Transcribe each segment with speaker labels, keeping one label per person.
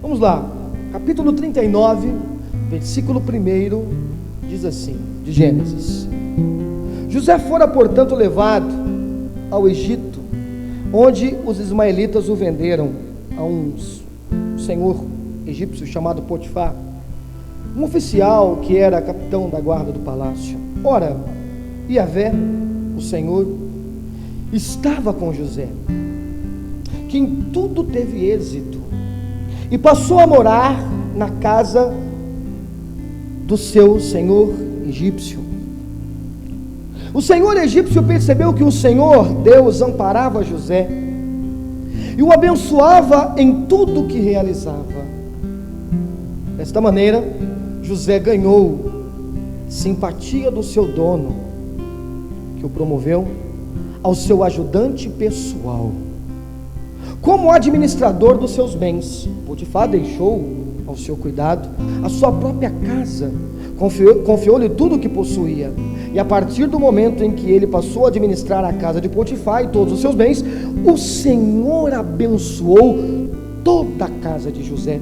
Speaker 1: Vamos lá, capítulo 39, versículo 1, diz assim, de Gênesis: José fora, portanto, levado ao Egito, onde os ismaelitas o venderam a um senhor egípcio chamado Potifar, um oficial que era capitão da guarda do palácio. Ora, Yahvé, o Senhor, estava com José, que em tudo teve êxito, e passou a morar na casa do seu senhor egípcio. O senhor egípcio percebeu que o Senhor Deus amparava José e o abençoava em tudo que realizava. Desta maneira, José ganhou simpatia do seu dono, que o promoveu ao seu ajudante pessoal, como administrador dos seus bens. Potifar deixou ao seu cuidado a sua própria casa, confiou-lhe tudo o que possuía, e a partir do momento em que ele passou a administrar a casa de Potifar e todos os seus bens, o Senhor abençoou toda a casa de José,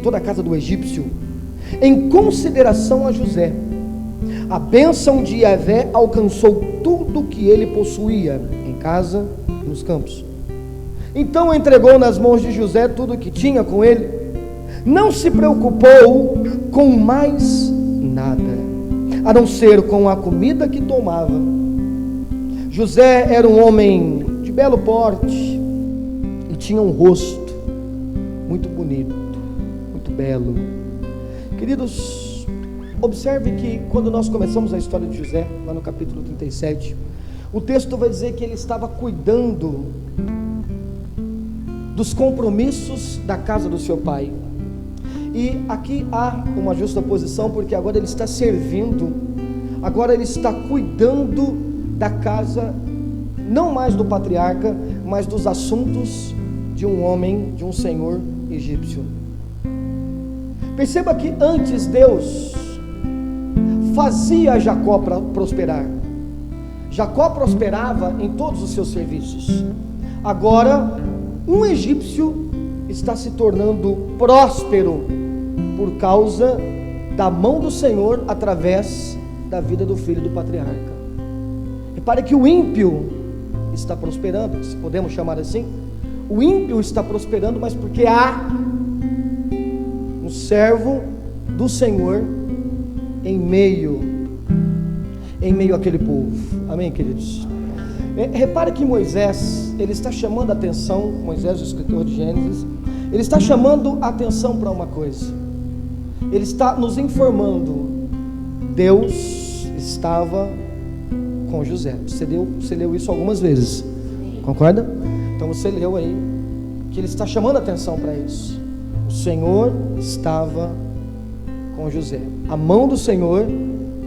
Speaker 1: toda a casa do egípcio. Em consideração a José, a bênção de Yahvé alcançou tudo o que ele possuía, em casa e nos campos. Então entregou nas mãos de José tudo o que tinha com ele, não se preocupou com mais nada, a não ser com a comida que tomava. José era um homem de belo porte e tinha um rosto muito bonito, muito belo. Queridos, observe que quando nós começamos a história de José, lá no capítulo 37, o texto vai dizer que ele estava cuidando dos compromissos da casa do seu pai. E aqui há uma justa posição, porque agora ele está servindo, agora ele está cuidando da casa, não mais do patriarca, mas dos assuntos de um homem, de um senhor egípcio. Perceba que antes Deus fazia Jacó prosperar. Jacó prosperava em todos os seus serviços. Agora um egípcio está se tornando próspero por causa da mão do Senhor através da vida do filho do patriarca. Repare que o ímpio está prosperando, se podemos chamar assim. O ímpio está prosperando, mas porque há um servo do Senhor em meio àquele povo. Amém, queridos? Repare que Moisés, ele está chamando a atenção, Moisés, o escritor de Gênesis, ele está chamando a atenção para uma coisa. Ele está nos informando: Deus estava com José. Você leu isso algumas vezes, concorda? Então você leu aí que ele está chamando a atenção para isso. O Senhor estava com José. A mão do Senhor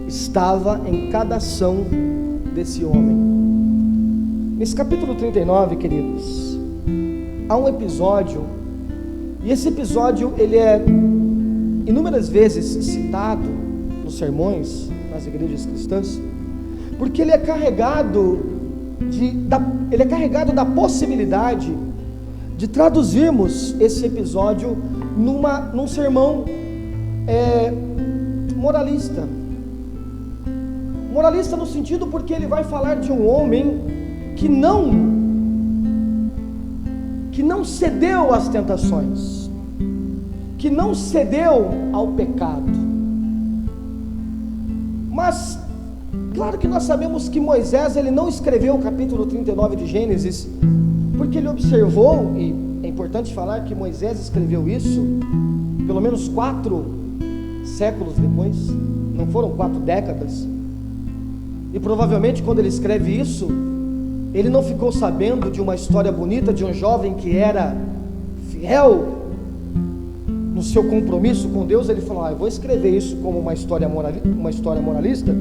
Speaker 1: estava em cada ação desse homem. Nesse capítulo 39, queridos, há um episódio, e esse episódio ele é inúmeras vezes citado nos sermões, nas igrejas cristãs, porque ele é carregado da possibilidade de traduzirmos esse episódio num sermão moralista. Moralista no sentido porque ele vai falar de um homem que não cedeu às tentações, que não cedeu ao pecado. Mas claro que nós sabemos que Moisés, ele não escreveu o capítulo 39 de Gênesis porque ele observou, e é importante falar que Moisés escreveu isso pelo menos 4 séculos depois, não foram 4 décadas, e provavelmente quando ele escreve isso, ele não ficou sabendo de uma história bonita de um jovem que era fiel no seu compromisso com Deus. Ele falou: eu vou escrever isso como uma história moralista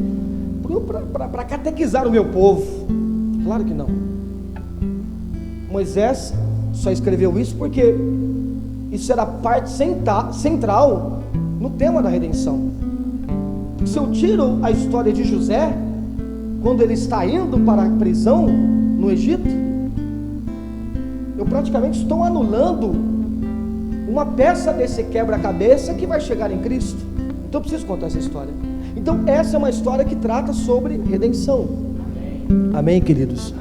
Speaker 1: para catequizar o meu povo. Claro que não. Moisés só escreveu isso porque isso era parte central no tema da redenção. Se eu tiro a história de José, quando ele está indo para a prisão no Egito, eu praticamente estou anulando uma peça desse quebra-cabeça que vai chegar em Cristo. Então eu preciso contar essa história. Então essa é uma história que trata sobre redenção. Amém, queridos?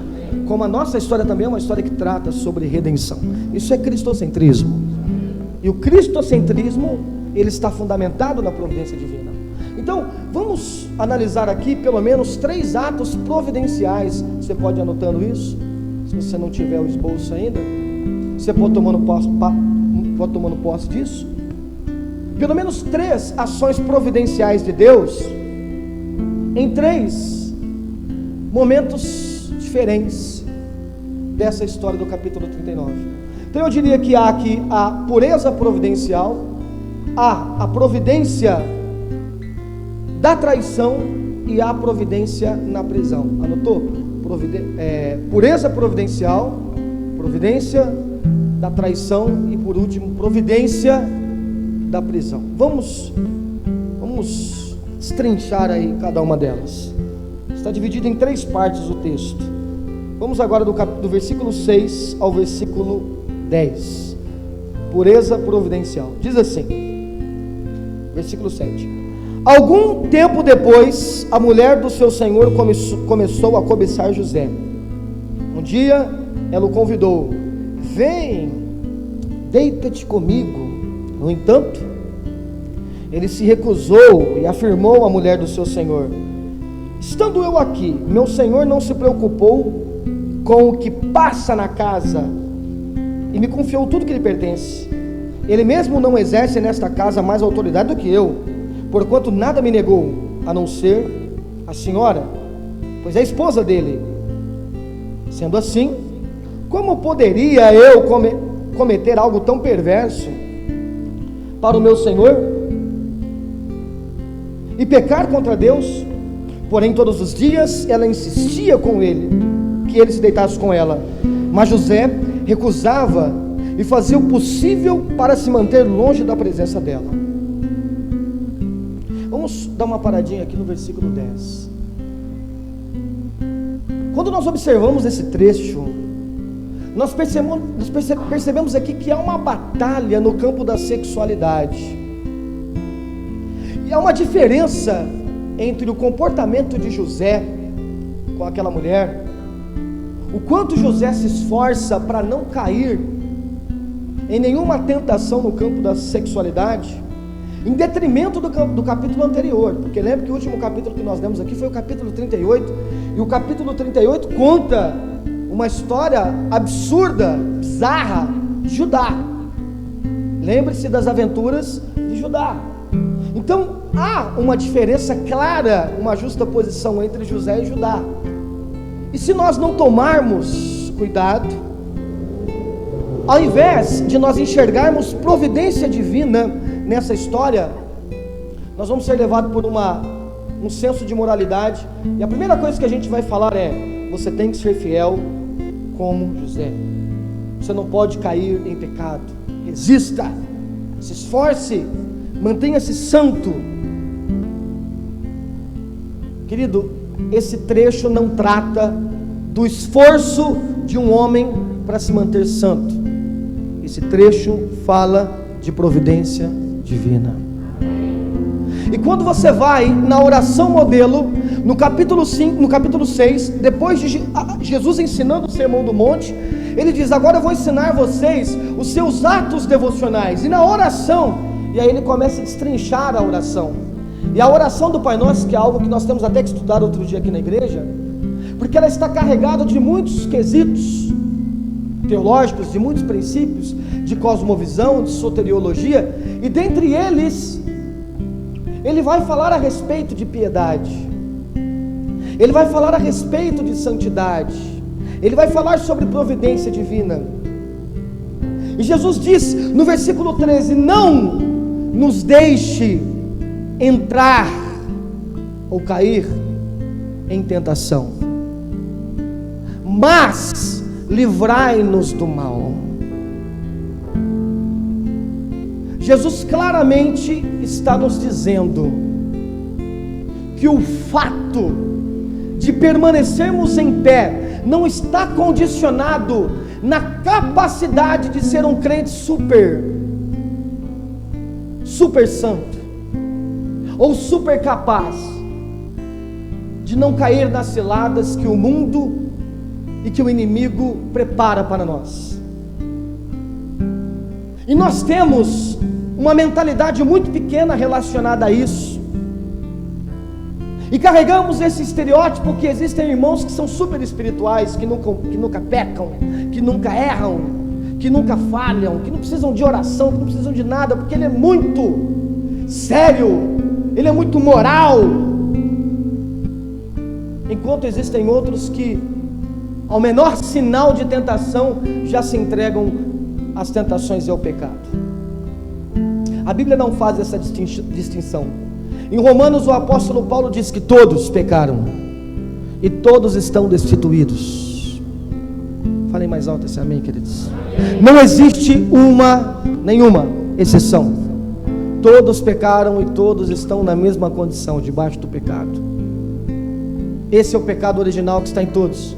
Speaker 1: Como a nossa história também é uma história que trata sobre redenção. Isso é cristocentrismo. E o cristocentrismo, ele está fundamentado na providência divina. Então, vamos analisar aqui pelo menos 3 atos providenciais. Você pode ir anotando isso? Se você não tiver o esboço ainda, você pode tomando posse disso. Pelo menos 3 ações providenciais de Deus em 3 momentos diferentes dessa história do capítulo 39. Então eu diria que há aqui a pureza providencial, há a providência da traição e há a providência na prisão. Anotou? Pureza providencial, providência da traição e, por último, providência da prisão. Vamos destrinchar aí cada uma delas. Está dividido em 3 partes o texto. Vamos agora do versículo 6 ao versículo 10. Pureza providencial. Diz assim, versículo 7: Algum tempo depois, a mulher do seu senhor começou a cobiçar José. Um dia, ela o convidou: vem, deita-te comigo. No entanto, ele se recusou e afirmou à mulher do seu senhor: estando eu aqui, meu senhor não se preocupou com o que passa na casa e me confiou tudo que lhe pertence. Ele mesmo não exerce nesta casa mais autoridade do que eu, porquanto nada me negou, a não ser a senhora, pois é a esposa dele. Sendo assim, como poderia eu cometer algo tão perverso para o meu senhor e pecar contra Deus? Porém, todos os dias ela insistia com ele, que ele se deitasse com ela, mas José recusava e fazia o possível para se manter longe da presença dela. Vamos dar uma paradinha aqui no versículo 10. Quando nós observamos esse trecho, nós percebemos aqui que há uma batalha no campo da sexualidade. E há uma diferença entre o comportamento de José com aquela mulher, o quanto José se esforça para não cair em nenhuma tentação no campo da sexualidade, em detrimento do capítulo anterior, porque lembra que o último capítulo que nós lemos aqui foi o capítulo 38, e o capítulo 38 conta uma história absurda, bizarra, de Judá. Lembre-se das aventuras de Judá. Então há uma diferença clara, uma justa posição entre José e Judá. E se nós não tomarmos cuidado, ao invés de nós enxergarmos providência divina nessa história, nós vamos ser levados por um senso de moralidade. E a primeira coisa que a gente vai falar é: você tem que ser fiel como José. Você não pode cair em pecado. Resista, se esforce, mantenha-se santo. Querido, esse trecho não trata do esforço de um homem para se manter santo. Esse trecho fala de providência divina. E quando você vai na oração modelo, no capítulo 5, no capítulo 6, depois de Jesus ensinando o Sermão do Monte, ele diz: agora eu vou ensinar vocês os seus atos devocionais. E na oração, e aí ele começa a destrinchar a oração. E a oração do Pai Nosso, que é algo que nós temos até que estudar outro dia aqui na igreja, porque ela está carregada de muitos quesitos teológicos, de muitos princípios de cosmovisão, de soteriologia, e dentre eles, ele vai falar a respeito de piedade, ele vai falar a respeito de santidade, ele vai falar sobre providência divina. E Jesus diz no versículo 13: não nos deixe entrar ou cair em tentação, mas livrai-nos do mal. Jesus claramente está nos dizendo que o fato de permanecermos em pé não está condicionado na capacidade de ser um crente super super santo ou super capaz de não cair nas ciladas que o mundo e que o inimigo prepara para nós. E nós temos uma mentalidade muito pequena relacionada a isso, e carregamos esse estereótipo que existem irmãos que são super espirituais, que nunca pecam, que nunca erram, que nunca falham, que não precisam de oração, que não precisam de nada, porque ele é muito sério, ele é muito moral. Enquanto existem outros que, ao menor sinal de tentação, já se entregam às tentações e ao pecado. A Bíblia não faz essa distinção. Em Romanos, o apóstolo Paulo diz que todos pecaram e todos estão destituídos. Falem mais alto esse amém, queridos. Não existe nenhuma exceção. Todos pecaram e todos estão na mesma condição, debaixo do pecado. Esse é o pecado original que está em todos.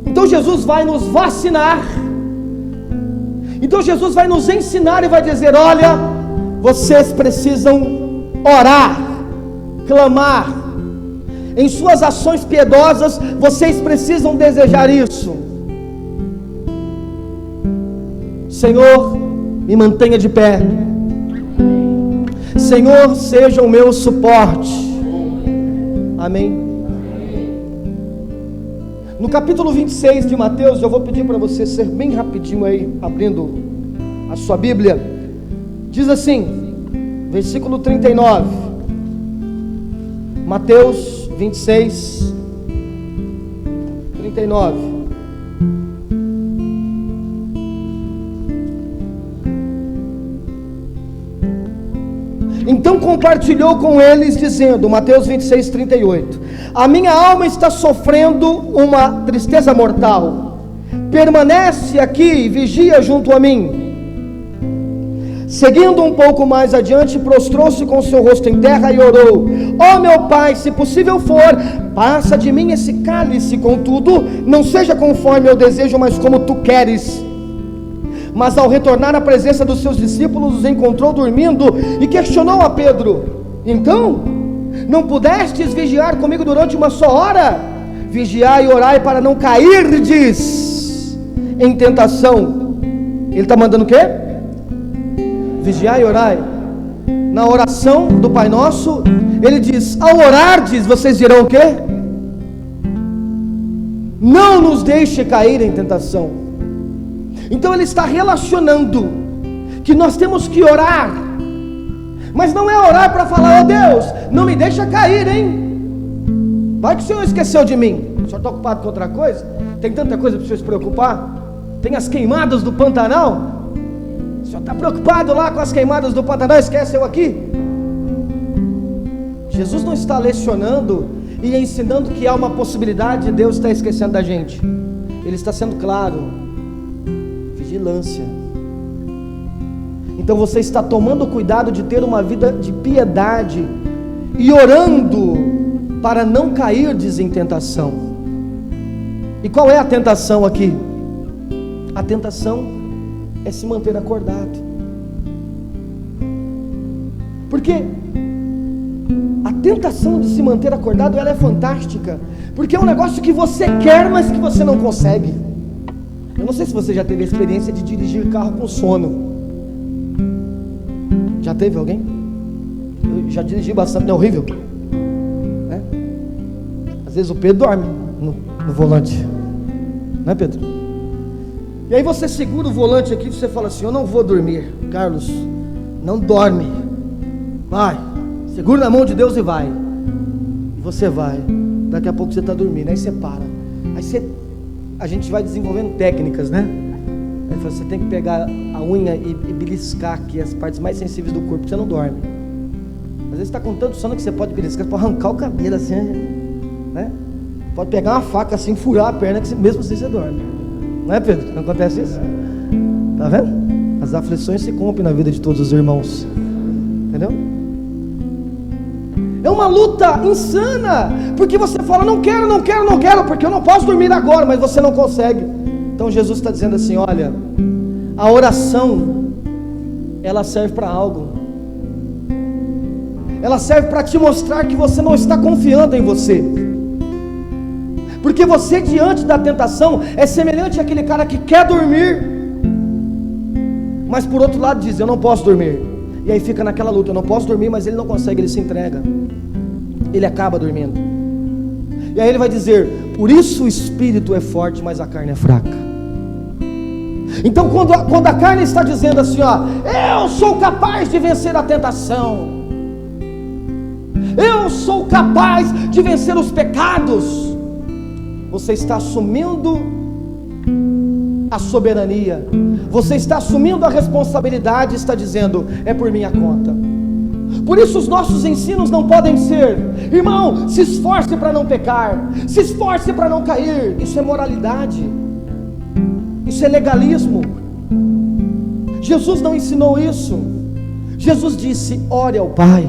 Speaker 1: Então Jesus vai nos vacinar. Então Jesus vai nos ensinar e vai dizer: olha, vocês precisam orar, clamar, em suas ações piedosas, vocês precisam desejar isso. Senhor, me mantenha de pé. Senhor, seja o meu suporte. Amém. No capítulo 26 de Mateus, eu vou pedir para você ser bem rapidinho aí, abrindo a sua Bíblia. Diz assim, versículo 39, Mateus 26, 39. Então compartilhou com eles, dizendo, Mateus 26, 38, a minha alma está sofrendo uma tristeza mortal, permanece aqui e vigia junto a mim. Seguindo um pouco mais adiante, prostrou-se com seu rosto em terra e orou: ó meu Pai, se possível for, passa de mim esse cálice, contudo, não seja conforme eu desejo, mas como tu queres. Mas ao retornar à presença dos seus discípulos, os encontrou dormindo e questionou a Pedro: então, não pudestes vigiar comigo durante uma só hora? Vigiai e orai para não cairdes em tentação. Ele está mandando o quê? Vigiai e orai. Na oração do Pai Nosso, ele diz: ao orardes, vocês dirão o quê? Não nos deixe cair em tentação. Então ele está relacionando que nós temos que orar, mas não é orar para falar: ó Deus, não me deixa cair, hein? Vai que o Senhor esqueceu de mim. O Senhor está ocupado com outra coisa? Tem tanta coisa para o Senhor se preocupar. Tem as queimadas do Pantanal. O Senhor está preocupado lá com as queimadas do Pantanal, esquece eu aqui? Jesus não está lecionando e ensinando que há uma possibilidade de Deus estar esquecendo da gente. Ele está sendo claro. Vigilância. Então você está tomando cuidado de ter uma vida de piedade e orando para não cair em tentação. E qual é a tentação aqui? A tentação é se manter acordado. Porque a tentação de se manter acordado, ela é fantástica, porque é um negócio que você quer, mas que você não consegue. Eu não sei se você já teve a experiência de dirigir carro com sono. Já teve alguém? Eu já dirigi bastante, não é horrível? É? Às vezes o Pedro dorme no volante, não é, Pedro? E aí você segura o volante aqui e você fala assim: eu não vou dormir. Carlos, não dorme. Vai, segura na mão de Deus e vai. E você vai. Daqui a pouco você está dormindo, aí você para. Aí a gente vai desenvolvendo técnicas, né? Aí você tem que pegar a unha e beliscar aqui as partes mais sensíveis do corpo, porque você não dorme. Às vezes está com tanto sono que você pode beliscar, pode arrancar o cabelo assim, né? Pode pegar uma faca assim, furar a perna, que mesmo assim você dorme. Não é, Pedro? Não acontece isso? Tá vendo? As aflições se cumprem na vida de todos os irmãos. Entendeu? É uma luta insana, porque você fala: não quero, não quero, não quero, porque eu não posso dormir agora, mas você não consegue. Então Jesus está dizendo assim: olha, a oração, ela serve para algo. ela serve para te mostrar que você não está confiando em você. Porque você, diante da tentação, é semelhante àquele cara que quer dormir, mas por outro lado diz: eu não posso dormir. E aí fica naquela luta: eu não posso dormir, mas ele não consegue, ele se entrega, ele acaba dormindo. E aí ele vai dizer: por isso o espírito é forte, mas a carne é fraca. Então quando a carne está dizendo assim, ó, eu sou capaz de vencer a tentação, eu sou capaz de vencer os pecados, você está assumindo a soberania, você está assumindo a responsabilidade, está dizendo: é por minha conta. Por isso os nossos ensinos não podem ser: irmão, se esforce para não pecar, se esforce para não cair. Isso é moralidade, isso é legalismo. Jesus não ensinou isso. Jesus disse: ore ao Pai.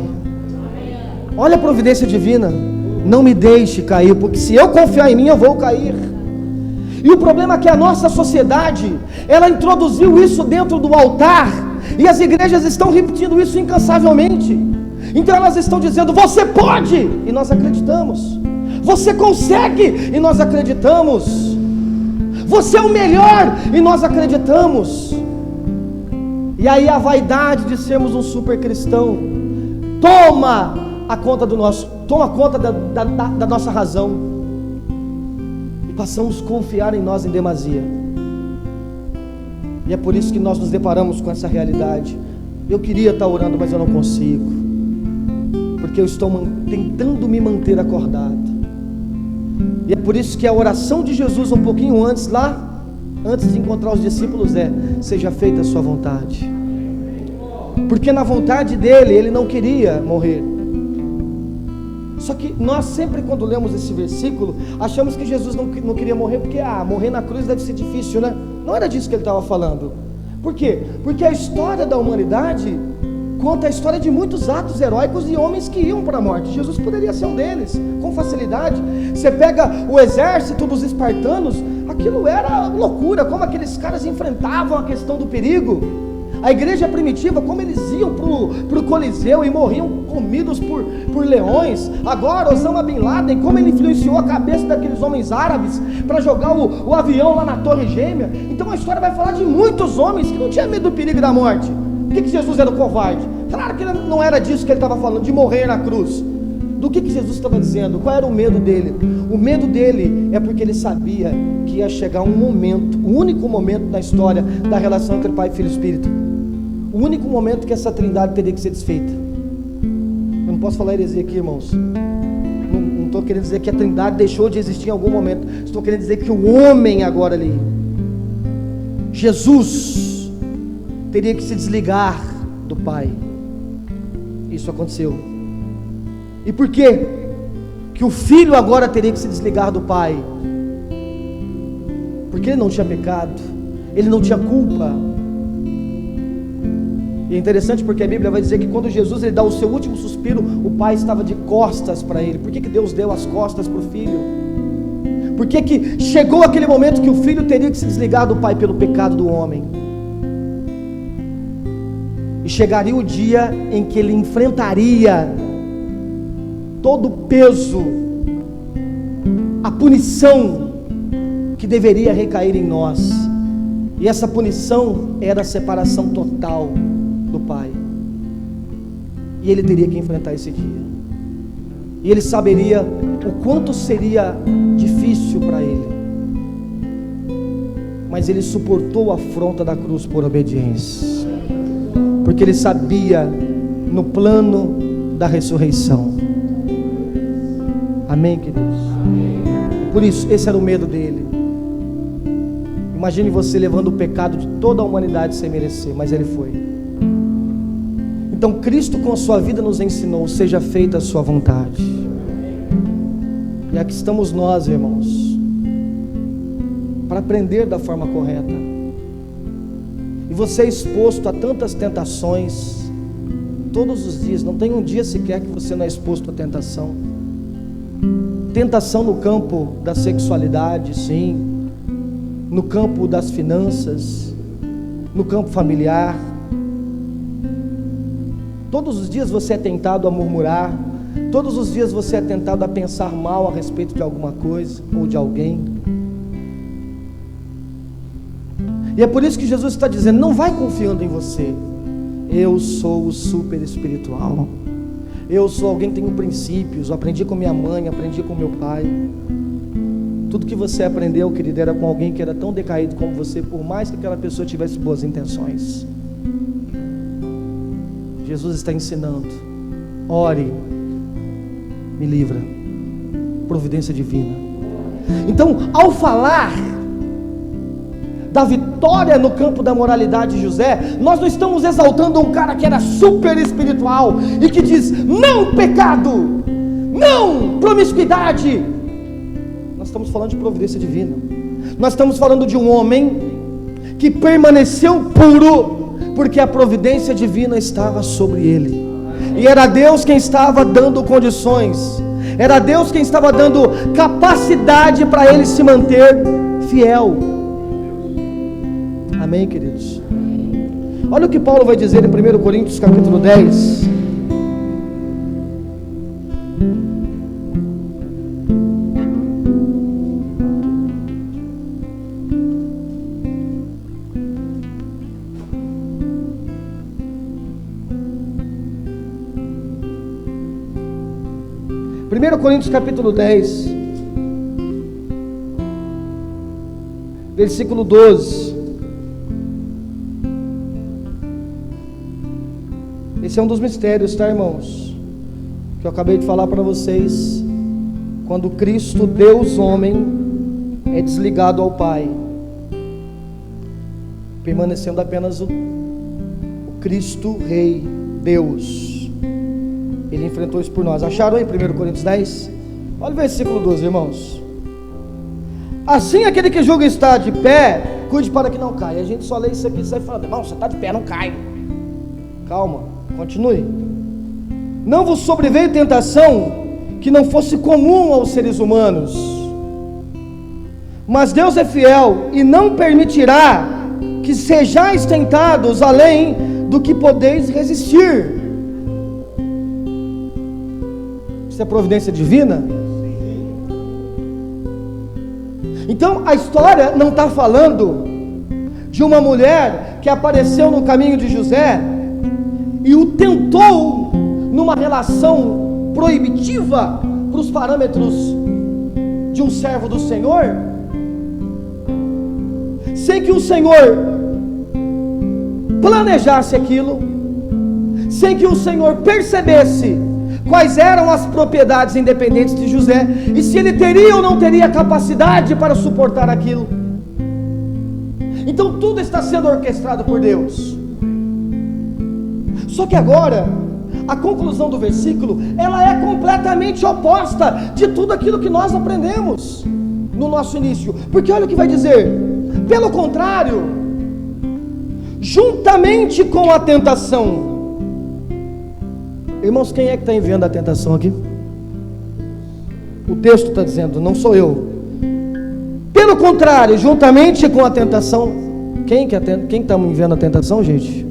Speaker 1: Olha a providência divina: não me deixe cair, porque se eu confiar em mim eu vou cair. E o problema é que a nossa sociedade, ela introduziu isso dentro do altar, e as igrejas estão repetindo isso incansavelmente. Então elas estão dizendo: você pode, e nós acreditamos. Você consegue, e nós acreditamos. Você é o melhor, e nós acreditamos. E aí a vaidade de sermos um super cristão toma conta da nossa razão, e passamos a confiar em nós em demasia. E é por isso que nós nos deparamos com essa realidade. Eu queria estar orando, mas eu não consigo, porque eu estou tentando me manter acordado. E é por isso que a oração de Jesus um pouquinho antes, lá antes de encontrar os discípulos, é: seja feita a sua vontade. Porque na vontade dele, ele não queria morrer. Só que nós sempre, quando lemos esse versículo, achamos que Jesus não queria morrer porque morrer na cruz deve ser difícil, né? Não era disso que ele estava falando. Por quê? Porque a história da humanidade conta a história de muitos atos heróicos de homens que iam para a morte. Jesus poderia ser um deles, com facilidade. Você pega o exército dos espartanos, aquilo era loucura, como aqueles caras enfrentavam a questão do perigo. A igreja primitiva, como eles iam para o Coliseu e morriam comidos por leões. Agora Osama Bin Laden, como ele influenciou a cabeça daqueles homens árabes para jogar o avião lá na Torre Gêmea. Então a história vai falar de muitos homens que não tinham medo do perigo da morte. Por que Jesus era um covarde? Claro que não era disso que ele estava falando, de morrer na cruz. Do que Jesus estava dizendo? Qual era o medo dele? O medo dele é porque ele sabia que ia chegar um momento, o único momento na história da relação entre Pai, Filho e Espírito, o único momento que essa trindade teria que ser desfeita. Eu não posso falar heresia aqui, irmãos. Não estou querendo dizer que a trindade deixou de existir em algum momento. Estou querendo dizer que o homem agora ali, Jesus, teria que se desligar do Pai. Isso aconteceu. E por quê? Que o Filho agora teria que se desligar do Pai? Porque ele não tinha pecado, ele não tinha culpa. E é interessante porque a Bíblia vai dizer que quando Jesus ele dá o seu último suspiro, o Pai estava de costas para ele. Por que Deus deu as costas para o Filho? Por que chegou aquele momento que o Filho teria que se desligar do Pai pelo pecado do homem? E chegaria o dia em que ele enfrentaria todo o peso, a punição que deveria recair em nós. E essa punição era a separação total do Pai. E ele teria que enfrentar esse dia. E ele saberia o quanto seria difícil para ele. Mas ele suportou a afronta da cruz por obediência. Porque ele sabia no plano da ressurreição. Amém, queridos? Por isso, esse era o medo dele. Imagine você levando o pecado de toda a humanidade sem merecer, mas ele foi. Então Cristo com a sua vida nos ensinou: seja feita a sua vontade. E aqui estamos nós, irmãos, para aprender da forma correta. E você é exposto a tantas tentações todos os dias. Não tem um dia sequer que você não é exposto a tentação. Tentação no campo da sexualidade, sim, no campo das finanças, no campo familiar. Todos os dias você é tentado a murmurar, todos os dias você é tentado a pensar mal a respeito de alguma coisa ou de alguém. E é por isso que Jesus está dizendo: não vai confiando em você. Eu sou o super espiritual. Eu sou alguém que tem princípios. Eu aprendi com minha mãe, aprendi com meu pai. Tudo que você aprendeu, querido, era com alguém que era tão decaído como você, por mais que aquela pessoa tivesse boas intenções. Jesus está ensinando: ore, me livra, providência divina. Então, ao falar da vitória no campo da moralidade de José, nós não estamos exaltando um cara que era super espiritual e que diz: não pecado, não promiscuidade. Nós estamos falando de providência divina. Nós estamos falando de um homem que permaneceu puro, porque a providência divina estava sobre ele, e era Deus quem estava dando condições, era Deus quem estava dando capacidade para ele se manter fiel. Amém, queridos? Olha o que Paulo vai dizer em 1 Coríntios capítulo 10. Coríntios capítulo 10, versículo 12. Esse é um dos mistérios, tá, irmãos? Que eu acabei de falar para vocês. Quando Cristo, Deus homem, é desligado ao Pai, permanecendo apenas o Cristo Rei, Deus. Ele enfrentou isso por nós. Acharam aí 1 Coríntios 10? Olha o versículo 12, irmãos. Assim aquele que julga estar de pé, cuide para que não caia. A gente só lê isso aqui e sai falando: irmão, você está de pé, não cai. Calma, continue. Não vos sobreveio tentação que não fosse comum aos seres humanos, mas Deus é fiel e não permitirá que sejais tentados além do que podeis resistir. Isso é providência divina? Então a história não está falando de uma mulher que apareceu no caminho de José e o tentou numa relação proibitiva para os parâmetros de um servo do Senhor, sem que o Senhor planejasse aquilo, sem que o Senhor percebesse quais eram as propriedades independentes de José, e se ele teria ou não teria capacidade para suportar aquilo. Então tudo está sendo orquestrado por Deus. Só que agora, a conclusão do versículo, ela é completamente oposta de tudo aquilo que nós aprendemos no nosso início, porque olha o que vai dizer: pelo contrário, juntamente com a tentação. Irmãos, quem é que está enviando a tentação aqui? O texto está dizendo, não sou eu. Pelo contrário, juntamente com a tentação. Quem está enviando a tentação, gente?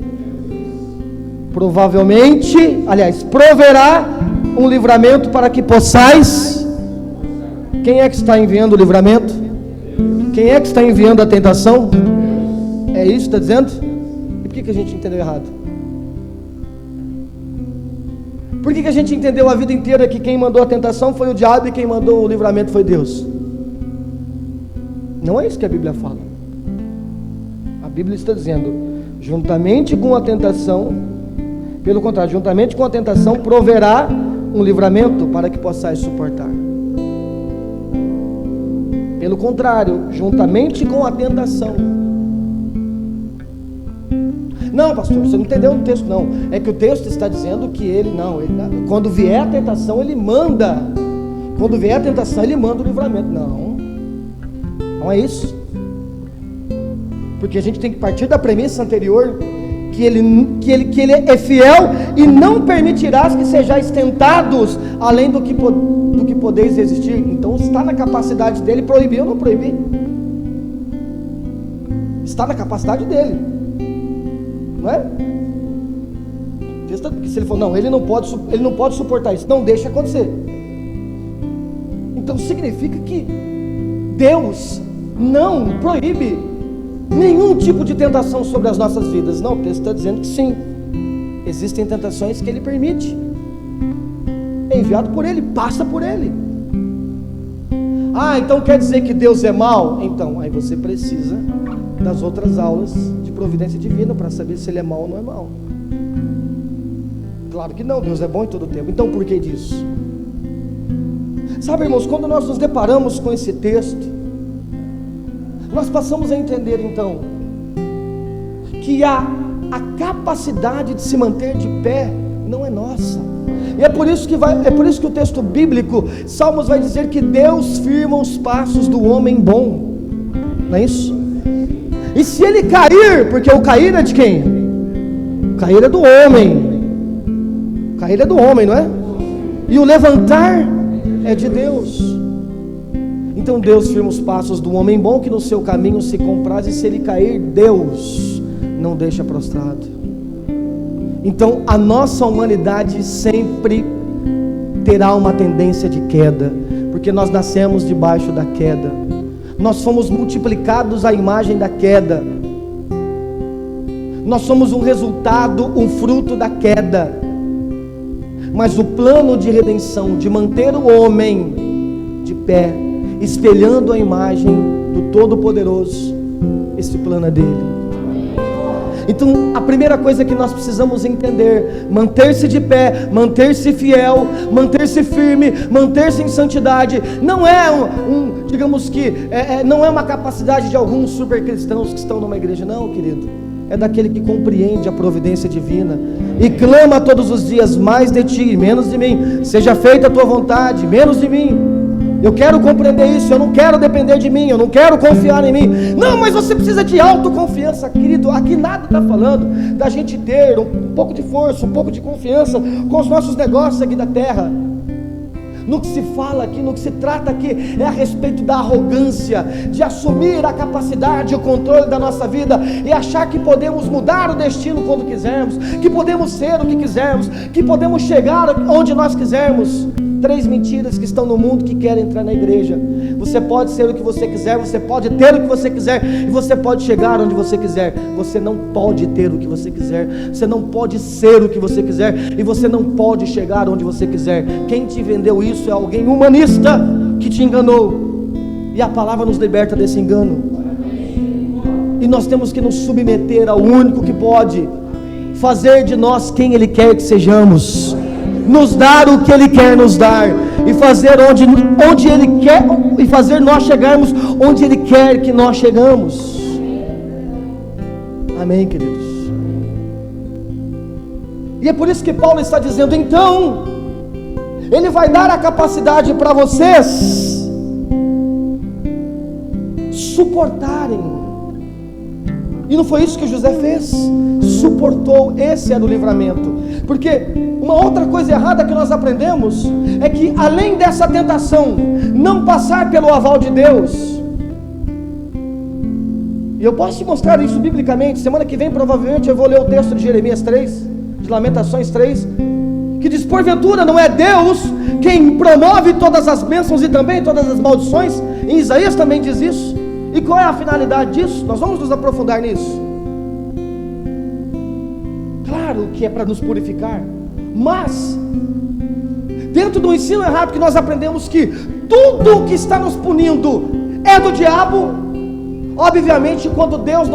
Speaker 1: Provavelmente, aliás, proverá um livramento para que possais. Quem é que está enviando o livramento? Quem é que está enviando a tentação? É isso que está dizendo? E por que a gente entendeu errado? Por que a gente entendeu a vida inteira que quem mandou a tentação foi o diabo e quem mandou o livramento foi Deus? Não é isso que a Bíblia fala. A Bíblia está dizendo, juntamente com a tentação, pelo contrário, juntamente com a tentação proverá um livramento para que possais suportar. Pelo contrário, juntamente com a tentação. Não, pastor, você não entendeu o texto, não. É que o texto está dizendo que quando vier a tentação, ele manda. Quando vier a tentação, ele manda o livramento. Não é isso. Porque a gente tem que partir da premissa anterior, que ele é fiel e não permitirá que sejais tentados além do que podeis resistir. Então está na capacidade dele proibir ou não proibir. Está na capacidade dele. Não é? Porque se ele for, não, ele não pode suportar isso, não deixa acontecer. Então significa que Deus não proíbe nenhum tipo de tentação sobre as nossas vidas. Não, o texto está dizendo que sim, existem tentações que Ele permite, é enviado por Ele, passa por Ele. Então quer dizer que Deus é mau? Então, aí você precisa das outras aulas de providência divina para saber se Ele é mau ou não é mau. Claro que não, Deus é bom em todo o tempo. Então por que disso? Sabe, irmãos, quando nós nos deparamos com esse texto, nós passamos a entender então que a capacidade de se manter de pé não é nossa. E é por isso que o texto bíblico, Salmos, vai dizer que Deus firma os passos do homem bom. Não é isso? E se ele cair, porque o cair é de quem? O cair é do homem. O cair é do homem, não é? E o levantar é de Deus. Então Deus firma os passos do homem bom, que no seu caminho se compraz, e se ele cair, Deus não deixa prostrado. Então a nossa humanidade sempre terá uma tendência de queda, porque nós nascemos debaixo da queda, nós fomos multiplicados à imagem da queda, nós somos um resultado, um fruto da queda. Mas o plano de redenção, de manter o homem de pé, espelhando a imagem do Todo-Poderoso, esse plano é dele. Então a primeira coisa que nós precisamos entender: manter-se de pé, manter-se fiel, manter-se firme, manter-se em santidade, não é digamos que não é uma capacidade de alguns super cristãos que estão numa igreja, não, querido. É daquele que compreende a providência divina e clama todos os dias: mais de ti e menos de mim, seja feita a tua vontade, menos de mim. Eu quero compreender isso, eu não quero depender de mim, eu não quero confiar em mim. Não, mas você precisa de autoconfiança, querido. Aqui nada está falando da gente ter um pouco de força, um pouco de confiança com os nossos negócios aqui da terra. No que se fala aqui, no que se trata aqui, é a respeito da arrogância, de assumir a capacidade, o controle da nossa vida e achar que podemos mudar o destino quando quisermos, que podemos ser o que quisermos, que podemos chegar onde nós quisermos. 3 mentiras que estão no mundo que querem entrar na igreja. Você pode ser o que você quiser, você pode ter o que você quiser, e você pode chegar onde você quiser. Você não pode ter o que você quiser, você não pode ser o que você quiser, e você não pode chegar onde você quiser. Quem te vendeu isso é alguém humanista que te enganou, e a palavra nos liberta desse engano. E nós temos que nos submeter ao único que pode fazer de nós quem Ele quer que sejamos, nos dar o que Ele quer nos dar, e fazer onde Ele quer, e fazer nós chegarmos onde Ele quer que nós chegamos. Amém, queridos? E é por isso que Paulo está dizendo, então, Ele vai dar a capacidade para vocês suportarem. E não foi isso que José fez? Suportou. Esse era o livramento. Porque uma outra coisa errada que nós aprendemos é que, além dessa tentação não passar pelo aval de Deus, e eu posso te mostrar isso biblicamente. Semana que vem provavelmente eu vou ler o texto de Jeremias 3, de Lamentações 3, que diz: porventura não é Deus quem promove todas as bênçãos e também todas as maldições? Em Isaías também diz isso. E qual é a finalidade disso? Nós vamos nos aprofundar nisso. Claro que é para nos purificar, mas dentro do ensino errado que nós aprendemos que tudo que está nos punindo é do diabo. Obviamente, quando Deus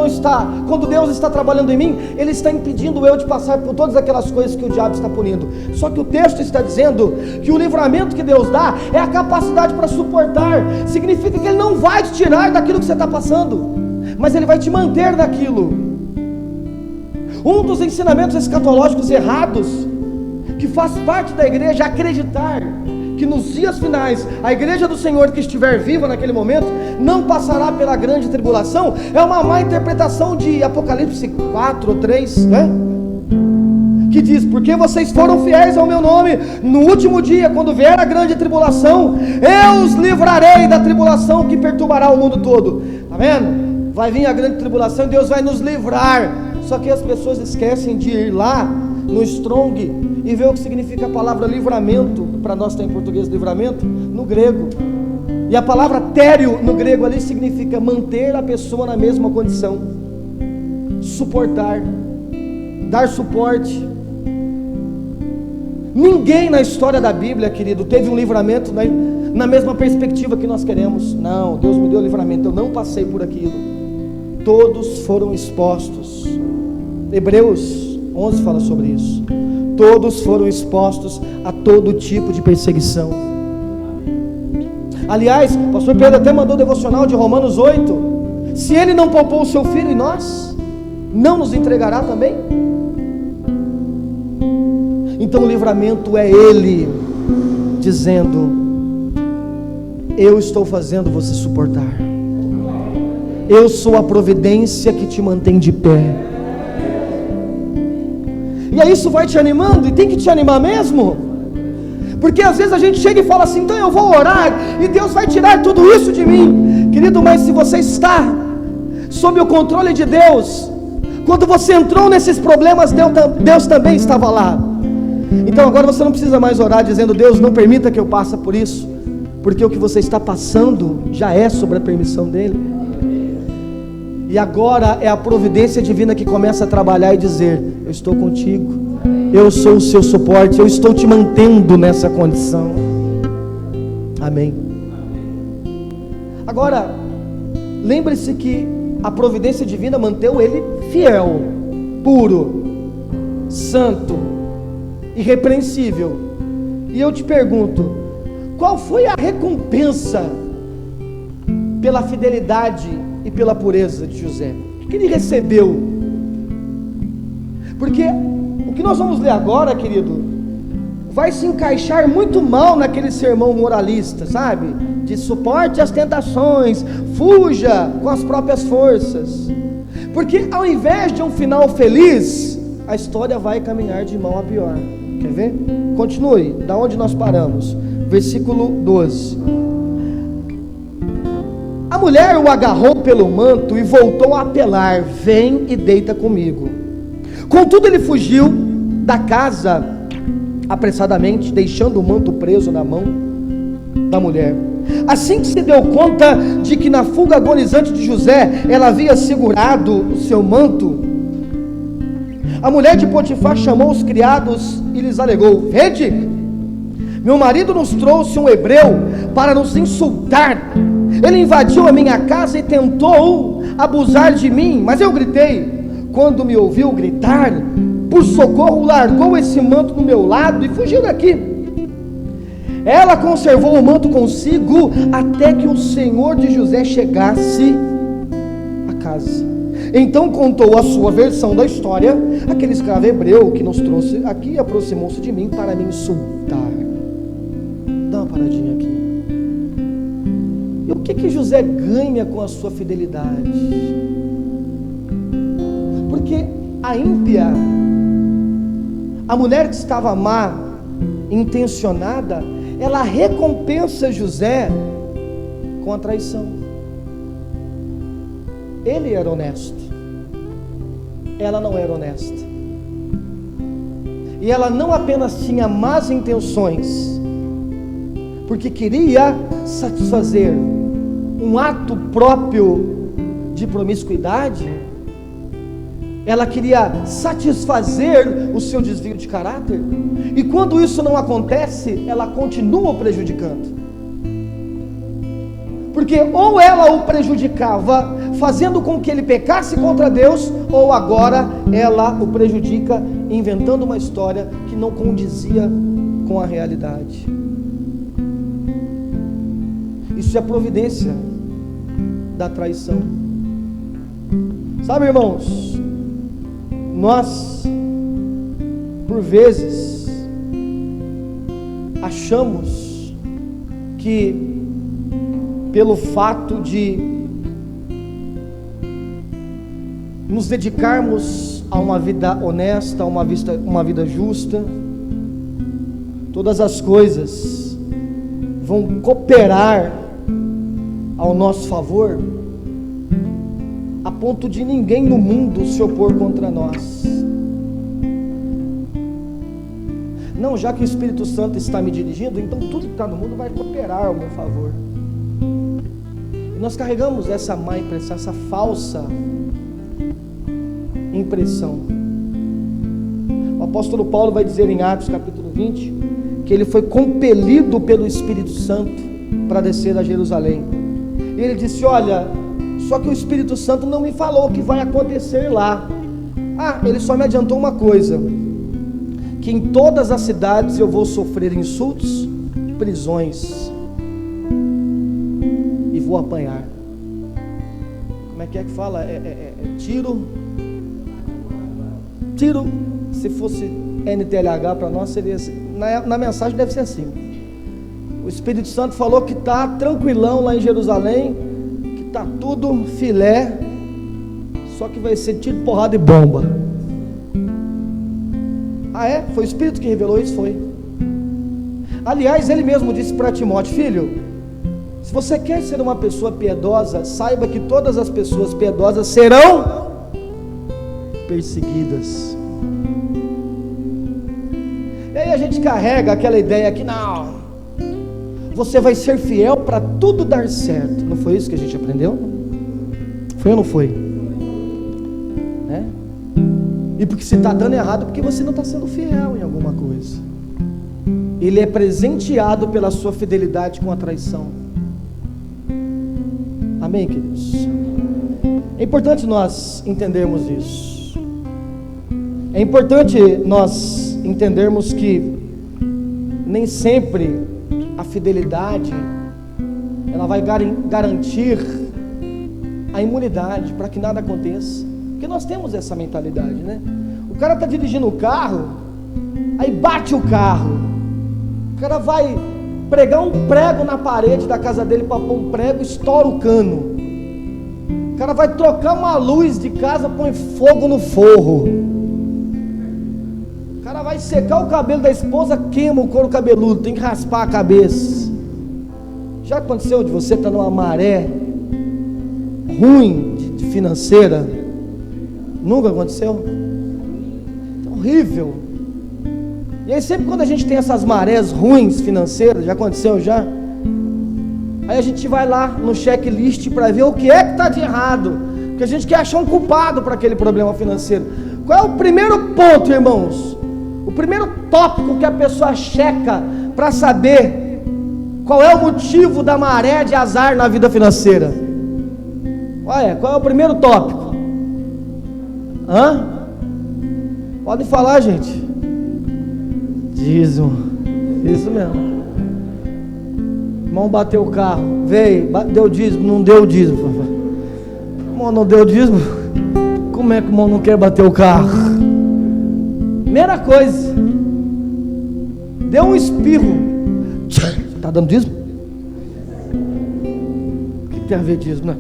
Speaker 1: está trabalhando em mim, Ele está impedindo eu de passar por todas aquelas coisas que o diabo está punindo. Só que o texto está dizendo que o livramento que Deus dá é a capacidade para suportar. Significa que Ele não vai te tirar daquilo que você está passando, mas Ele vai te manter naquilo. Um dos ensinamentos escatológicos errados que faz parte da igreja é acreditar que nos dias finais, a igreja do Senhor que estiver viva naquele momento, não passará pela grande tribulação. É uma má interpretação de Apocalipse 4 ou 3, né? Que diz: porque vocês foram fiéis ao meu nome, no último dia, quando vier a grande tribulação, eu os livrarei da tribulação que perturbará o mundo todo. Está vendo? Vai vir a grande tribulação e Deus vai nos livrar. Só que as pessoas esquecem de ir lá no Strong e ver o que significa a palavra livramento. Para nós está em português livramento, no grego. E a palavra tério no grego ali significa manter a pessoa na mesma condição, suportar, dar suporte. Ninguém na história da Bíblia, querido, teve um livramento na mesma perspectiva que nós queremos. Não, Deus me deu livramento, eu não passei por aquilo. Todos foram expostos. Hebreus 11 fala sobre isso. Todos foram expostos a todo tipo de perseguição. Aliás, o pastor Pedro até mandou o devocional de Romanos 8. Se ele não poupou o seu filho em nós, não nos entregará também? Então o livramento é Ele dizendo: eu estou fazendo você suportar. Eu sou a providência que te mantém de pé. E aí isso vai te animando, e tem que te animar mesmo. Porque às vezes a gente chega e fala assim: então eu vou orar e Deus vai tirar tudo isso de mim. Querido, mas se você está sob o controle de Deus, quando você entrou nesses problemas, Deus também estava lá. Então agora você não precisa mais orar dizendo: Deus, não permita que eu passe por isso, porque o que você está passando já é sobre a permissão dele. E agora é a providência divina que começa a trabalhar e dizer: eu estou contigo, eu sou o seu suporte, eu estou te mantendo nessa condição. Amém. Agora, lembre-se que a providência divina manteve ele fiel, puro, santo, irrepreensível. E eu te pergunto: qual foi a recompensa pela fidelidade e pela pureza de José? O que ele recebeu? Porque o que nós vamos ler agora, querido, vai se encaixar muito mal naquele sermão moralista, sabe? De suporte às tentações, fuja com as próprias forças. Porque ao invés de um final feliz, a história vai caminhar de mal a pior. Quer ver? Continue, da onde nós paramos. Versículo 12. A mulher o agarrou pelo manto e voltou a apelar: vem e deita comigo. Contudo ele fugiu da casa apressadamente, deixando o manto preso na mão da mulher. Assim que se deu conta de que na fuga agonizante de José ela havia segurado o seu manto, a mulher de Potifar chamou os criados e lhes alegou: vede, meu marido nos trouxe um hebreu para nos insultar. Ele invadiu a minha casa e tentou abusar de mim, mas eu gritei. Quando me ouviu gritar por socorro, largou esse manto do meu lado e fugiu daqui. Ela conservou o manto consigo até que o senhor de José chegasse a casa. Então contou a sua versão da história. Aquele escravo hebreu que nos trouxe aqui aproximou-se de mim para me insultar. Dá uma paradinha aqui. E o que José ganha com a sua fidelidade? Porque a ímpia, a mulher que estava má, intencionada, ela recompensa José com a traição. Ele era honesto, ela não era honesta. E ela não apenas tinha más intenções, porque queria satisfazer um ato próprio de promiscuidade, ela queria satisfazer o seu desvio de caráter, e quando isso não acontece, ela continua o prejudicando, porque ou ela o prejudicava, fazendo com que ele pecasse contra Deus, ou agora ela o prejudica, inventando uma história que não condizia com a realidade. Isso é a providência da traição. Sabe, irmãos, nós, por vezes, achamos que pelo fato de nos dedicarmos a uma vida honesta, a uma vida justa, todas as coisas vão cooperar ao nosso favor, a ponto de ninguém no mundo se opor contra nós. Não, já que o Espírito Santo está me dirigindo, então tudo que está no mundo vai cooperar ao meu favor. E nós carregamos essa má impressão, essa falsa impressão. O apóstolo Paulo vai dizer em Atos capítulo 20, que ele foi compelido pelo Espírito Santo para descer a Jerusalém. E ele disse: olha, só que o Espírito Santo não me falou o que vai acontecer lá. Ele só me adiantou uma coisa, que em todas as cidades eu vou sofrer insultos, prisões, e vou apanhar. Como é que fala? Tiro, se fosse NTLH para nós seria assim. Na mensagem deve ser assim: o Espírito Santo falou que está tranquilão lá em Jerusalém, que está tudo filé, só que vai ser tiro, porrada e bomba. Foi o Espírito que revelou isso? Foi. Aliás, ele mesmo disse para Timóteo: filho, se você quer ser uma pessoa piedosa, saiba que todas as pessoas piedosas serão perseguidas. E aí a gente carrega aquela ideia que não, você vai ser fiel para tudo dar certo. Não foi isso que a gente aprendeu? Foi ou não foi? E porque se está dando errado, porque você não está sendo fiel em alguma coisa. Ele é presenteado pela sua fidelidade com a traição. Amém, queridos? É importante nós entendermos isso. É importante nós entendermos que nem sempre a fidelidade ela vai garantir a imunidade para que nada aconteça. Porque nós temos essa mentalidade, né? O cara está dirigindo o carro, aí bate o carro, o cara vai pregar um prego na parede da casa dele para pôr um prego, estoura o cano. O cara vai trocar uma luz de casa, põe fogo no forro. O cara vai secar o cabelo da esposa, queima o couro cabeludo, tem que raspar a cabeça. Já aconteceu de você estar numa maré ruim de financeira? Nunca aconteceu? É horrível. E aí sempre quando a gente tem essas marés ruins financeiras, já aconteceu já? Aí a gente vai lá no checklist para ver o que é que está de errado, porque a gente quer achar um culpado para aquele problema financeiro. Qual é o primeiro ponto, irmãos? O primeiro tópico que a pessoa checa para saber qual é o motivo da maré de azar na vida financeira? Qual é o primeiro tópico? Pode falar, gente. Dízimo. Isso mesmo. Irmão bateu o carro, veio, deu dízimo, não deu dízimo. Irmão não deu dízimo. Como é que o irmão não quer bater o carro? Primeira coisa, deu um espirro. Está dando dízimo? O que tem a ver dízimo, né?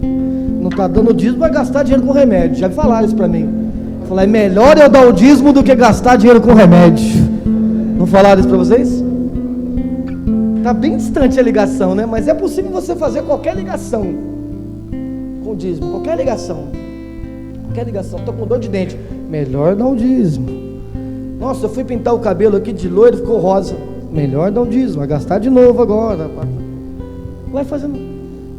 Speaker 1: Não está dando dízimo, vai gastar dinheiro com remédio. Já falaram isso para mim. Falar, é melhor eu dar o dízimo do que gastar dinheiro com remédio. Não falaram isso para vocês? Está bem distante a ligação, né? Mas é possível você fazer qualquer ligação com o dízimo, qualquer ligação. Estou com dor de dente, melhor dar o dízimo. Nossa, eu fui pintar o cabelo aqui de loiro, ficou rosa, melhor dar o dízimo, vai gastar de novo agora. Vai fazendo.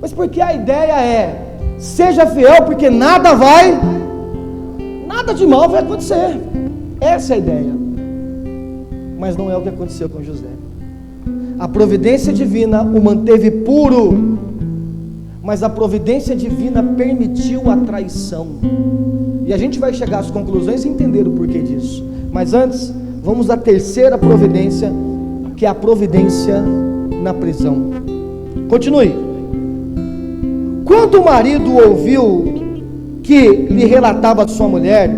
Speaker 1: Mas porque a ideia é: seja fiel, porque nada de mal vai acontecer. Essa é a ideia. Mas não é o que aconteceu com José. A providência divina o manteve puro, mas a providência divina permitiu a traição. E a gente vai chegar às conclusões e entender o porquê disso. Mas antes, vamos à terceira providência, que é a providência na prisão. Continue. Quando o marido ouviu que lhe relatava a sua mulher: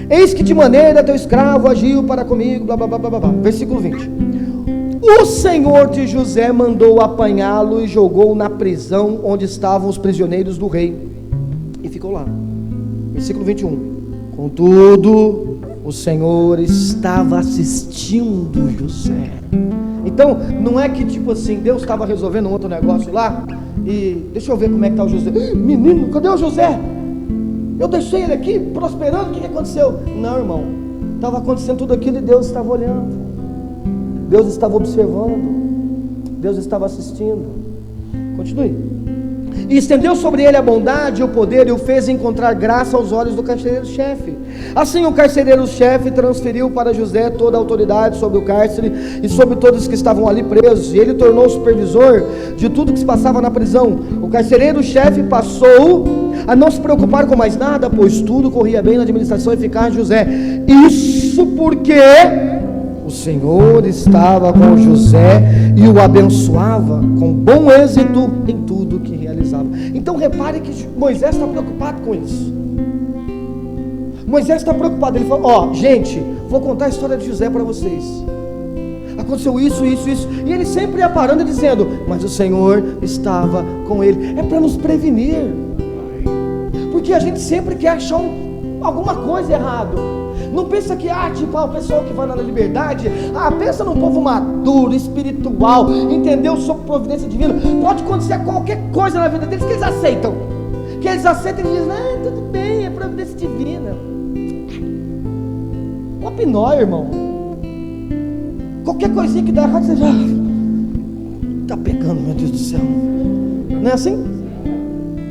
Speaker 1: eis que de maneira teu escravo agiu para comigo, blá blá blá blá blá. Versículo 20. O senhor de José mandou apanhá-lo e jogou na prisão onde estavam os prisioneiros do rei, e ficou lá. Versículo 21. Contudo, o Senhor estava assistindo José. Então, não é que tipo assim, Deus estava resolvendo um outro negócio lá, e deixa eu ver como é que está o José. Menino, cadê o José? Eu deixei ele aqui prosperando, o que aconteceu? Não, irmão, estava acontecendo tudo aquilo e Deus estava olhando. Deus estava observando, Deus estava assistindo. Continue. E estendeu sobre ele a bondade e o poder, e o fez encontrar graça aos olhos do carcereiro-chefe. Assim o carcereiro-chefe transferiu para José toda a autoridade sobre o cárcere e sobre todos que estavam ali presos, e ele tornou supervisor de tudo que se passava na prisão. O carcereiro-chefe passou a não se preocupar com mais nada, pois tudo corria bem na administração eficaz de José. Isso porque o Senhor estava com José e o abençoava com bom êxito em tudo que realizava. Então repare que Moisés está preocupado com isso. Moisés está preocupado. Ele falou: gente, vou contar a história de José para vocês. Aconteceu isso. E ele sempre ia parando e dizendo: mas o Senhor estava com ele. É para nos prevenir, porque a gente sempre quer achar alguma coisa errada. Não pensa que, o pessoal que vai na liberdade, pensa num povo maduro, espiritual, entendeu sobre providência divina. Pode acontecer qualquer coisa na vida deles que eles aceitam. E eles dizem: tudo bem, é providência divina. Uma pinóia, irmão. Qualquer coisinha que dá errado, você já está pegando, meu Deus do céu. Não é assim?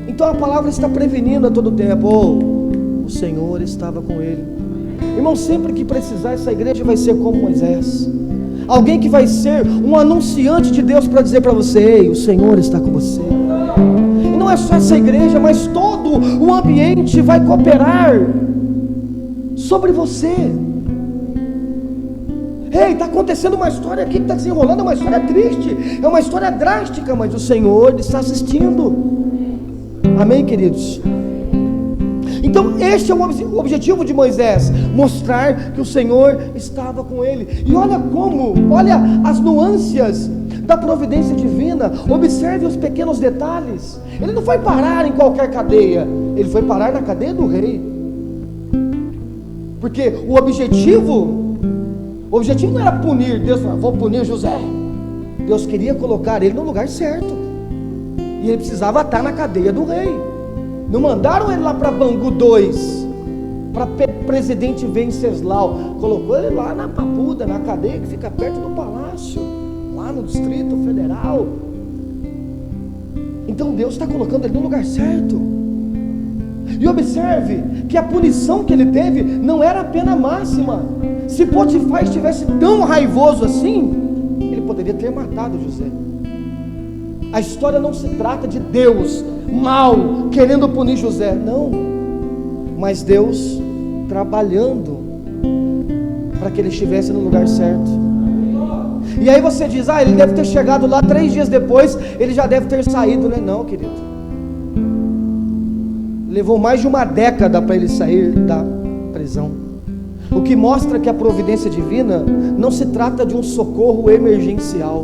Speaker 1: Então a palavra está prevenindo a todo tempo. O Senhor estava com ele. Irmão, sempre que precisar, essa igreja vai ser como Moisés. Alguém que vai ser um anunciante de Deus para dizer para você: o Senhor está com você. E não é só essa igreja, mas todo o ambiente vai cooperar sobre você. Está acontecendo uma história aqui que está desenrolando, é uma história triste, é uma história drástica, mas o Senhor está assistindo. Amém, queridos? Então este é o objetivo de Moisés, mostrar que o Senhor estava com ele. E olha as nuances da providência divina. Observe os pequenos detalhes. Ele não foi parar em qualquer cadeia, ele foi parar na cadeia do rei, porque o objetivo não era punir. Deus falou: vou punir José. Deus queria colocar ele no lugar certo, e ele precisava estar na cadeia do rei. Não mandaram ele lá para Bangu 2, para presidente Venceslau. Colocou ele lá na Papuda, na cadeia que fica perto do palácio, lá no Distrito Federal. Então Deus está colocando ele no lugar certo. E observe que a punição que ele teve não era a pena máxima. Se Potifar estivesse tão raivoso assim, ele poderia ter matado José. A história não se trata de Deus mal querendo punir José, não, mas Deus trabalhando para que ele estivesse no lugar certo. E aí você diz: ele deve ter chegado lá 3 dias depois, ele já deve ter saído, né? Não, querido, levou mais de uma década para ele sair da prisão. O que mostra que a providência divina não se trata de um socorro emergencial.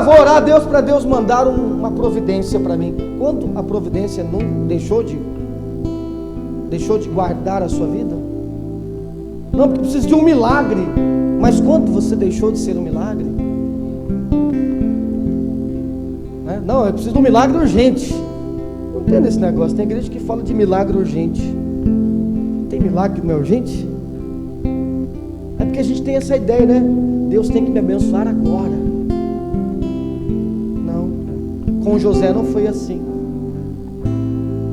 Speaker 1: Vou orar a Deus para Deus mandar uma providência para mim. Quando a providência não deixou de guardar a sua vida? Não, porque precisa de um milagre. Mas quando você deixou de ser um milagre? Não, eu preciso de um milagre urgente. Não entendo esse negócio. Tem igreja que fala de milagre urgente. Tem milagre que não é urgente? É porque a gente tem essa ideia, né? Deus tem que me abençoar agora. Com José não foi assim.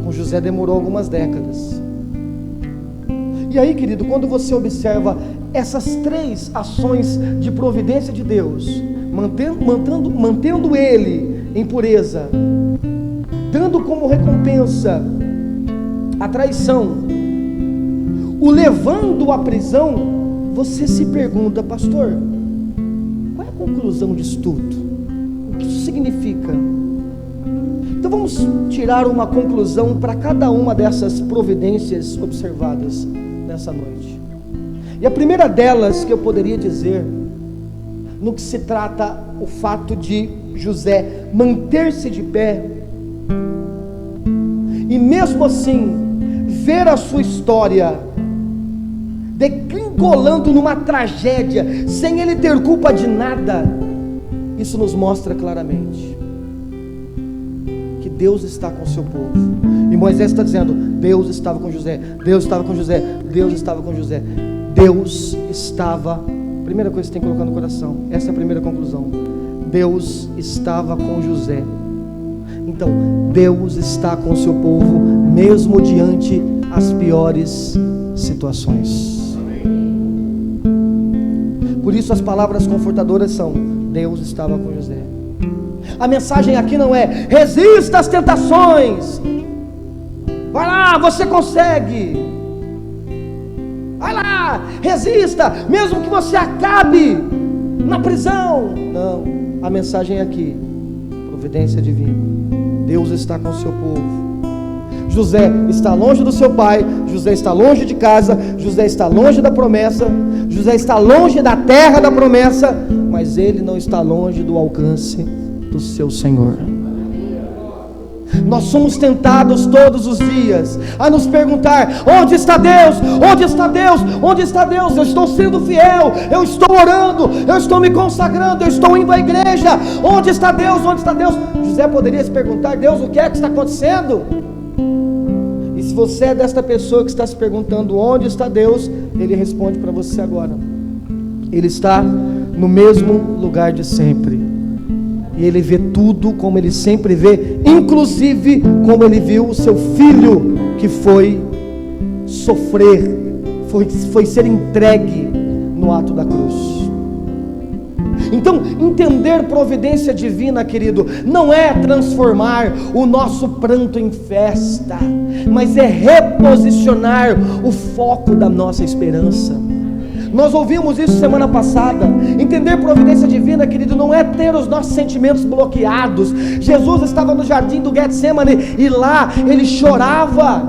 Speaker 1: Com José demorou algumas décadas. E aí, querido, quando você observa essas 3 ações de providência de Deus, mantendo ele em pureza, dando como recompensa a traição, o levando à prisão, você se pergunta: pastor, qual é a conclusão disso tudo? O que isso significa? Então vamos tirar uma conclusão para cada uma dessas providências observadas nessa noite. E a primeira delas que eu poderia dizer, no que se trata o fato de José manter-se de pé, e mesmo assim ver a sua história degringolando numa tragédia, sem ele ter culpa de nada, isso nos mostra claramente que Deus está com o seu povo. E Moisés está dizendo: Deus estava com José, Deus estava com José, Deus estava com José, Deus estava Primeira coisa que você tem que colocar no coração, essa é a primeira conclusão: Deus estava com José. Então, Deus está com o seu povo, mesmo diante as piores situações. Por isso as palavras confortadoras são: Deus estava com José. A mensagem aqui não é resista às tentações, vai lá, você consegue, vai lá, resista, mesmo que você acabe na prisão. Não, a mensagem é aqui: providência divina. Deus está com o seu povo. José está longe do seu pai, José está longe de casa, José está longe da promessa, José está longe da terra da promessa, mas ele não está longe do alcance do seu Senhor. Nós somos tentados todos os dias a nos perguntar: onde está Deus? Onde está Deus? Onde está Deus? Eu estou sendo fiel, eu estou orando, eu estou me consagrando, eu estou indo à igreja. Onde está Deus? Onde está Deus? José poderia se perguntar: Deus, o que é que está acontecendo? E se você é desta pessoa que está se perguntando onde está Deus, ele responde para você agora: Ele está no mesmo lugar de sempre, e Ele vê tudo como Ele sempre vê, inclusive como Ele viu o seu filho que foi sofrer, foi ser entregue no ato da cruz. Então, entender providência divina, querido, não é transformar o nosso pranto em festa, mas é reposicionar o foco da nossa esperança. Nós ouvimos isso semana passada. Entender providência divina, querido, não é ter os nossos sentimentos bloqueados. Jesus estava no jardim do Getsemane e lá ele chorava.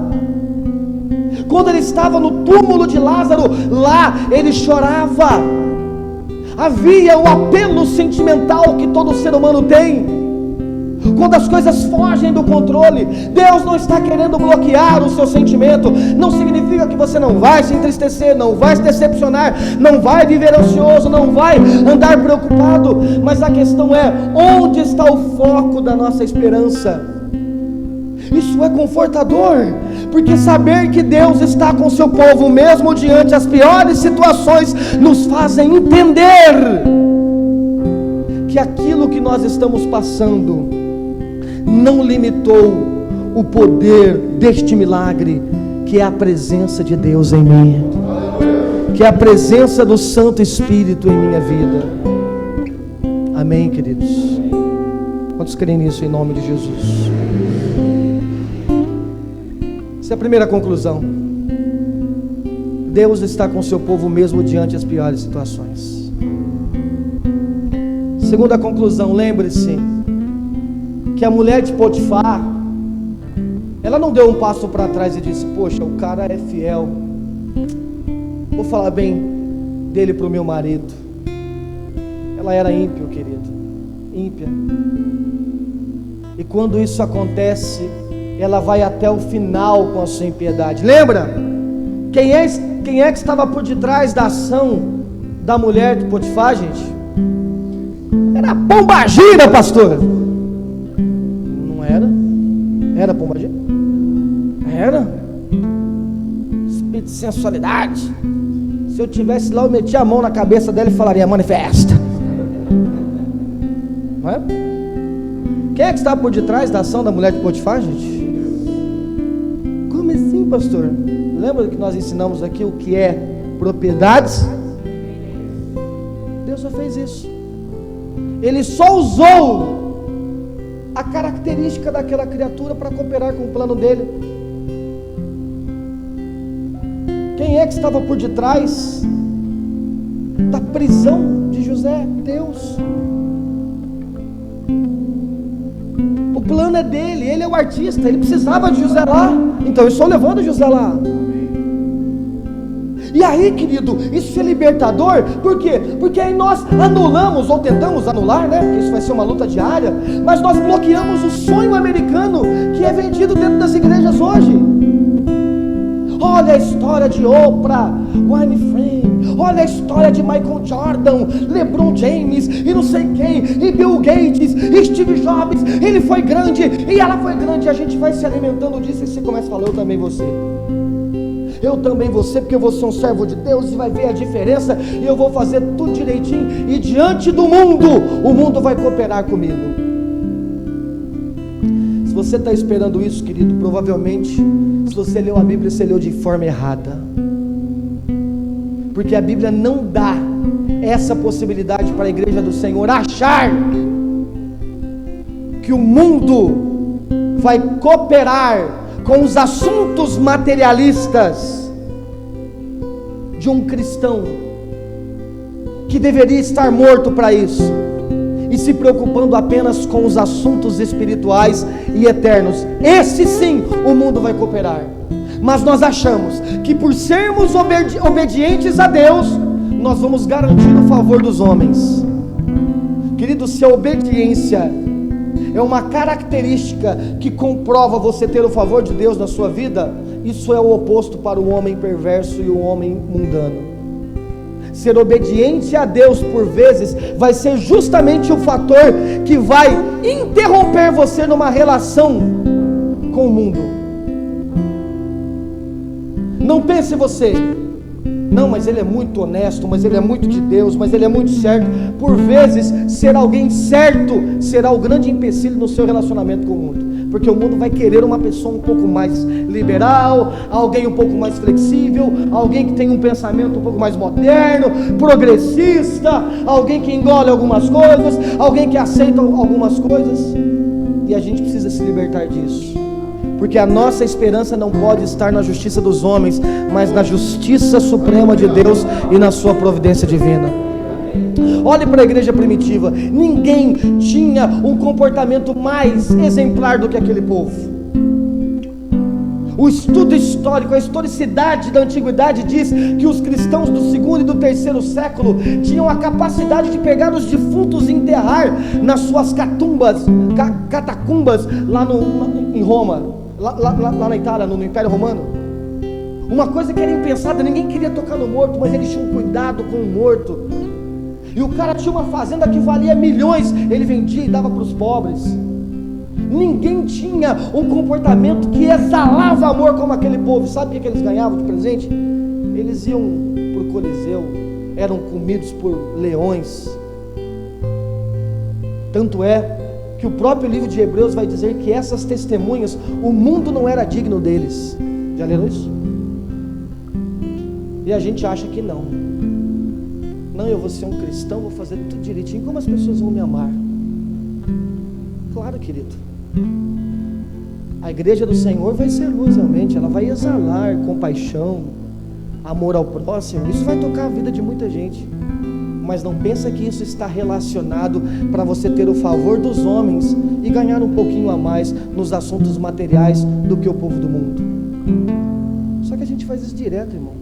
Speaker 1: Quando ele estava no túmulo de Lázaro, lá ele chorava. Havia o apelo sentimental que todo ser humano tem. Quando as coisas fogem do controle, Deus não está querendo bloquear o seu sentimento. Não significa que você não vai se entristecer, não vai se decepcionar, não vai viver ansioso, não vai andar preocupado. Mas a questão é: onde está o foco da nossa esperança? Isso é confortador, porque saber que Deus está com o seu povo, mesmo diante as piores situações, nos fazem entender que aquilo que nós estamos passando não limitou o poder deste milagre, que é a presença de Deus em mim, que é a presença do Santo Espírito em minha vida. Amém, queridos? Quantos creem nisso em nome de Jesus? Essa é a primeira conclusão. Deus está com o seu povo mesmo diante as piores situações. Segunda conclusão, lembre-se que a mulher de Potifar, ela não deu um passo para trás e disse: poxa, o cara é fiel, vou falar bem dele para o meu marido. Ela era ímpio, querido, ímpia. E quando isso acontece, ela vai até o final com a sua impiedade. Lembra? Quem é que estava por detrás da ação da mulher de Potifar, gente? Era a pombagira, pastor. Não era? Era pombagira? Era? Espírito de sensualidade. Se eu tivesse lá, eu metia a mão na cabeça dela e falaria: manifesta. Não é? Quem é que estava por detrás da ação da mulher de Potifar, gente? Como assim, pastor? Lembra que nós ensinamos aqui o que é propriedades? Deus só fez isso. Ele só usou a característica daquela criatura para cooperar com o plano dele. Quem é que estava por detrás da prisão de José? Deus. O plano é dele, ele é o artista, ele precisava de José lá, então eu estou levando José lá. E aí, querido, isso é libertador. Por quê? Porque aí nós anulamos, ou tentamos anular, né? Porque isso vai ser uma luta diária, mas nós bloqueamos o sonho americano que é vendido dentro das igrejas hoje. Olha a história de Oprah Winfrey, olha a história de Michael Jordan, LeBron James e não sei quem, e Bill Gates, e Steve Jobs. Ele foi grande e ela foi grande. A gente vai se alimentando disso e você começa a falar: eu também vou ser. eu também vou ser, porque eu vou ser um servo de Deus, e vai ver a diferença, e eu vou fazer tudo direitinho, e diante do mundo, o mundo vai cooperar comigo. Se você está esperando isso, querido, provavelmente, se você leu a Bíblia, você leu de forma errada, porque a Bíblia não dá essa possibilidade para a igreja do Senhor achar que o mundo vai cooperar com os assuntos materialistas de um cristão que deveria estar morto para isso e se preocupando apenas com os assuntos espirituais e eternos. Esse sim, o mundo vai cooperar. Mas nós achamos que por sermos obedientes a Deus, nós vamos garantir o favor dos homens. Querido, se a obediência é uma característica que comprova você ter o favor de Deus na sua vida, isso é o oposto para o homem perverso e o homem mundano. Ser obediente a Deus por vezes vai ser justamente o fator que vai interromper você numa relação com o mundo. Não pense você, não, mas ele é muito honesto, mas ele é muito de Deus, mas ele é muito certo. Por vezes, ser alguém certo será o grande empecilho no seu relacionamento com o mundo, porque o mundo vai querer uma pessoa um pouco mais liberal, alguém um pouco mais flexível, alguém que tem um pensamento um pouco mais moderno, progressista, alguém que engole algumas coisas, alguém que aceita algumas coisas, e a gente precisa se libertar disso, porque a nossa esperança não pode estar na justiça dos homens, mas na justiça suprema de Deus e na sua providência divina. Olhe para a igreja primitiva, ninguém tinha um comportamento mais exemplar do que aquele povo. O estudo histórico, a historicidade da antiguidade diz que os cristãos do 2º e do 3º século tinham a capacidade de pegar os defuntos e enterrar nas suas catacumbas lá em Roma, lá na Itália, no Império Romano. Uma coisa que era impensada, ninguém queria tocar no morto, mas eles tinham cuidado com o morto. E o cara tinha uma fazenda que valia milhões, ele vendia e dava para os pobres. Ninguém tinha um comportamento que exalava amor como aquele povo. Sabe o que eles ganhavam de presente? Eles iam para o Coliseu, eram comidos por leões. Tanto é que o próprio livro de Hebreus vai dizer que essas testemunhas, o mundo não era digno deles. Já leram isso? E a gente acha que não. Não, eu vou ser um cristão, vou fazer tudo direitinho. Como as pessoas vão me amar? Claro, querido, a igreja do Senhor vai ser luz realmente. Ela vai exalar compaixão, amor ao próximo. Isso vai tocar a vida de muita gente. Mas não pensa que isso está relacionado para você ter o favor dos homens e ganhar um pouquinho a mais nos assuntos materiais do que o povo do mundo. Só que a gente faz isso direto, irmão.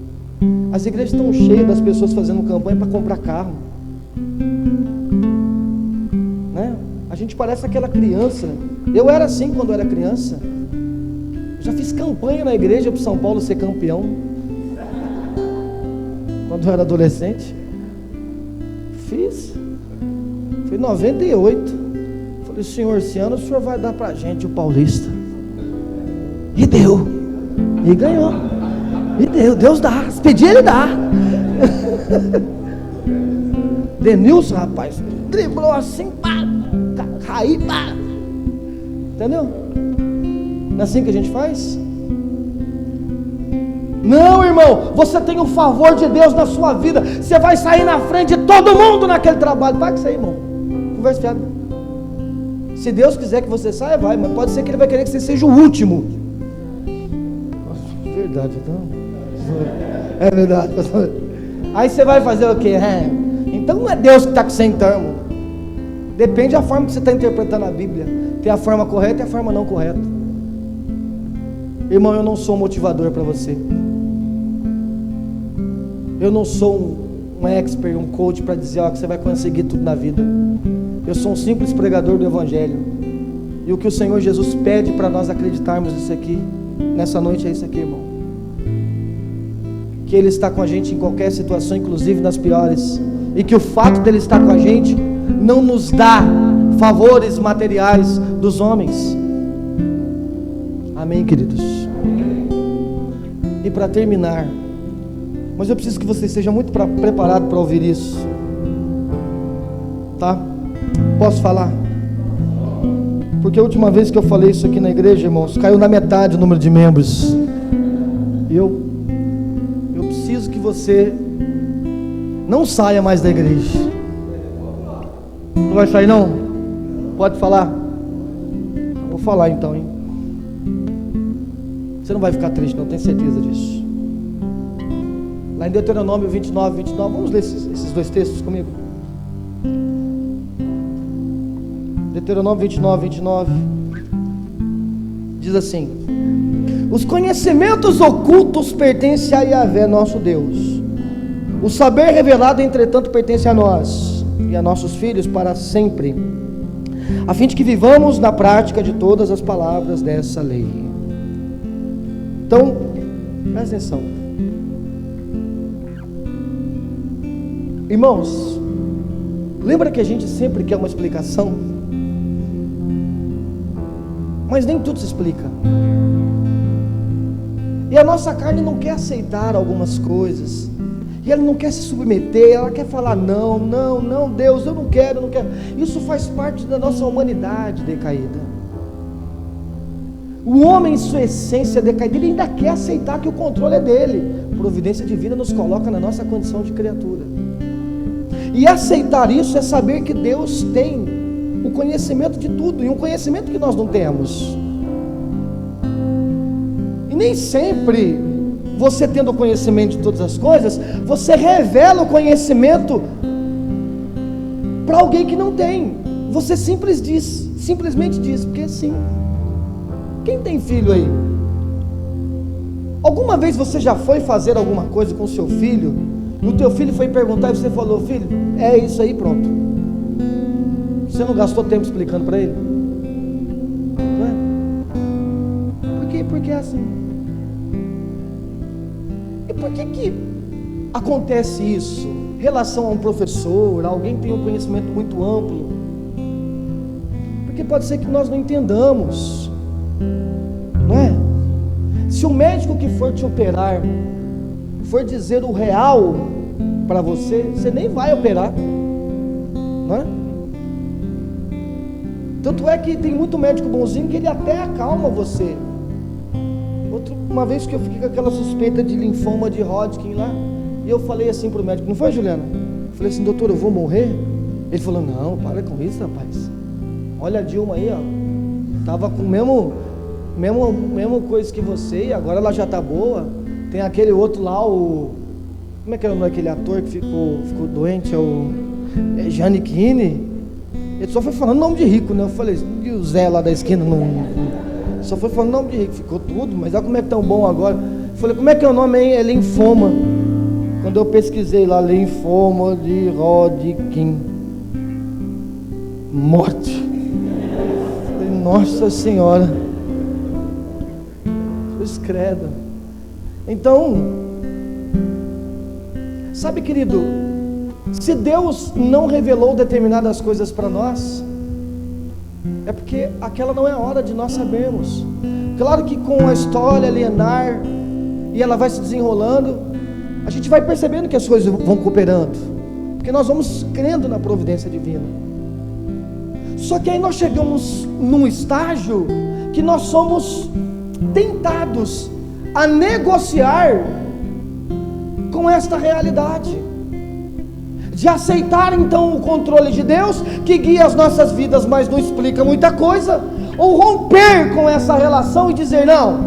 Speaker 1: As igrejas estão cheias das pessoas fazendo campanha para comprar carro, né? A gente parece aquela criança. Eu era assim quando eu era criança. Já fiz campanha na igreja para São Paulo ser campeão quando eu era adolescente. Fiz. Foi em 98. Falei, Senhor, esse ano o Senhor vai dar pra gente o Paulista. E deu. E ganhou. E deu. Deus dá. Se pedir, Ele dá. Denilson, rapaz, driblou assim, pá, caí, pá. Entendeu? Não é assim que a gente faz? Não, irmão, você tem o favor de Deus na sua vida. Você vai sair na frente de todo mundo naquele trabalho. Vai que isso aí, irmão. Conversa fiada. Se Deus quiser que você saia, vai. Mas pode ser que Ele vai querer que você seja o último. Verdade, então. É verdade, pastor. Aí você vai fazer o quê? Então não é Deus que está com você então. Depende da forma que você está interpretando a Bíblia. Tem a forma correta e a forma não correta. Irmão, eu não sou um motivador para você. Eu não sou um expert, um coach para dizer que você vai conseguir tudo na vida. Eu sou um simples pregador do Evangelho. E o que o Senhor Jesus pede para nós acreditarmos nisso aqui, nessa noite, é isso aqui, irmão. Que Ele está com a gente em qualquer situação, inclusive nas piores. E que o fato dEle estar com a gente não nos dá favores materiais dos homens. Amém, queridos? E para terminar, mas eu preciso que você esteja muito preparado para ouvir isso, tá? Posso falar? Porque a última vez que eu falei isso aqui na igreja, irmãos, caiu na metade o número de membros. Eu preciso que você não saia mais da igreja. Não vai sair não? Pode falar? Vou falar então, hein? Você não vai ficar triste, não, tenho certeza disso. Lá em Deuteronômio 29, vamos ler esses dois textos comigo. Deuteronômio 29, diz assim: os conhecimentos ocultos pertencem a Yahvé, nosso Deus. O saber revelado, entretanto, pertence a nós e a nossos filhos para sempre, a fim de que vivamos na prática de todas as palavras dessa lei. Então, presta atenção. Irmãos, lembra que a gente sempre quer uma explicação? Mas nem tudo se explica. E a nossa carne não quer aceitar algumas coisas. E ela não quer se submeter, ela quer falar não, Deus, eu não quero. Isso faz parte da nossa humanidade decaída. O homem em sua essência decaída, ele ainda quer aceitar que o controle é dele. Providência divina nos coloca na nossa condição de criatura. E aceitar isso é saber que Deus tem o conhecimento de tudo, e um conhecimento que nós não temos. E nem sempre, você tendo o conhecimento de todas as coisas, você revela o conhecimento para alguém que não tem. Você simplesmente diz, porque sim. Quem tem filho aí? Alguma vez você já foi fazer alguma coisa com o seu filho, e o teu filho foi perguntar e você falou: filho, é isso aí, pronto. Você não gastou tempo explicando para ele? Não é? Por quê? Porque é assim. E por que acontece isso? Em relação a um professor, alguém tem um conhecimento muito amplo. Porque pode ser que nós não entendamos. Não é? Se o médico que for te operar for dizer o real para você, você nem vai operar, não é? Tanto é que tem muito médico bonzinho que ele até acalma você. Uma vez que eu fiquei com aquela suspeita de linfoma de Hodgkin lá, e eu falei assim pro médico, não foi, Juliana? Eu falei assim: doutor, eu vou morrer? Ele falou: não, para com isso, rapaz. Olha a Dilma aí, ó, tava com o mesmo coisa que você, e agora ela já tá boa. Tem aquele outro lá, como é que é o nome daquele ator que ficou doente? É Giannichini. Ele só foi falando nome de rico, né? Eu falei: e o Zé lá da esquina só foi falando nome de rico, ficou tudo, mas olha como é que tão bom agora. Eu falei: como é que é o nome aí? É linfoma. Quando eu pesquisei lá, linfoma de Hodgkin, morte. Eu falei: nossa Senhora, cruz credo. Então, sabe, querido, se Deus não revelou determinadas coisas para nós, é porque aquela não é a hora de nós sabermos. Claro que com a história linear, e ela vai se desenrolando, a gente vai percebendo que as coisas vão cooperando, porque nós vamos crendo na providência divina. Só que aí nós chegamos num estágio que nós somos tentados a negociar com esta realidade, de aceitar então o controle de Deus que guia as nossas vidas, mas não explica muita coisa, ou romper com essa relação e dizer: não,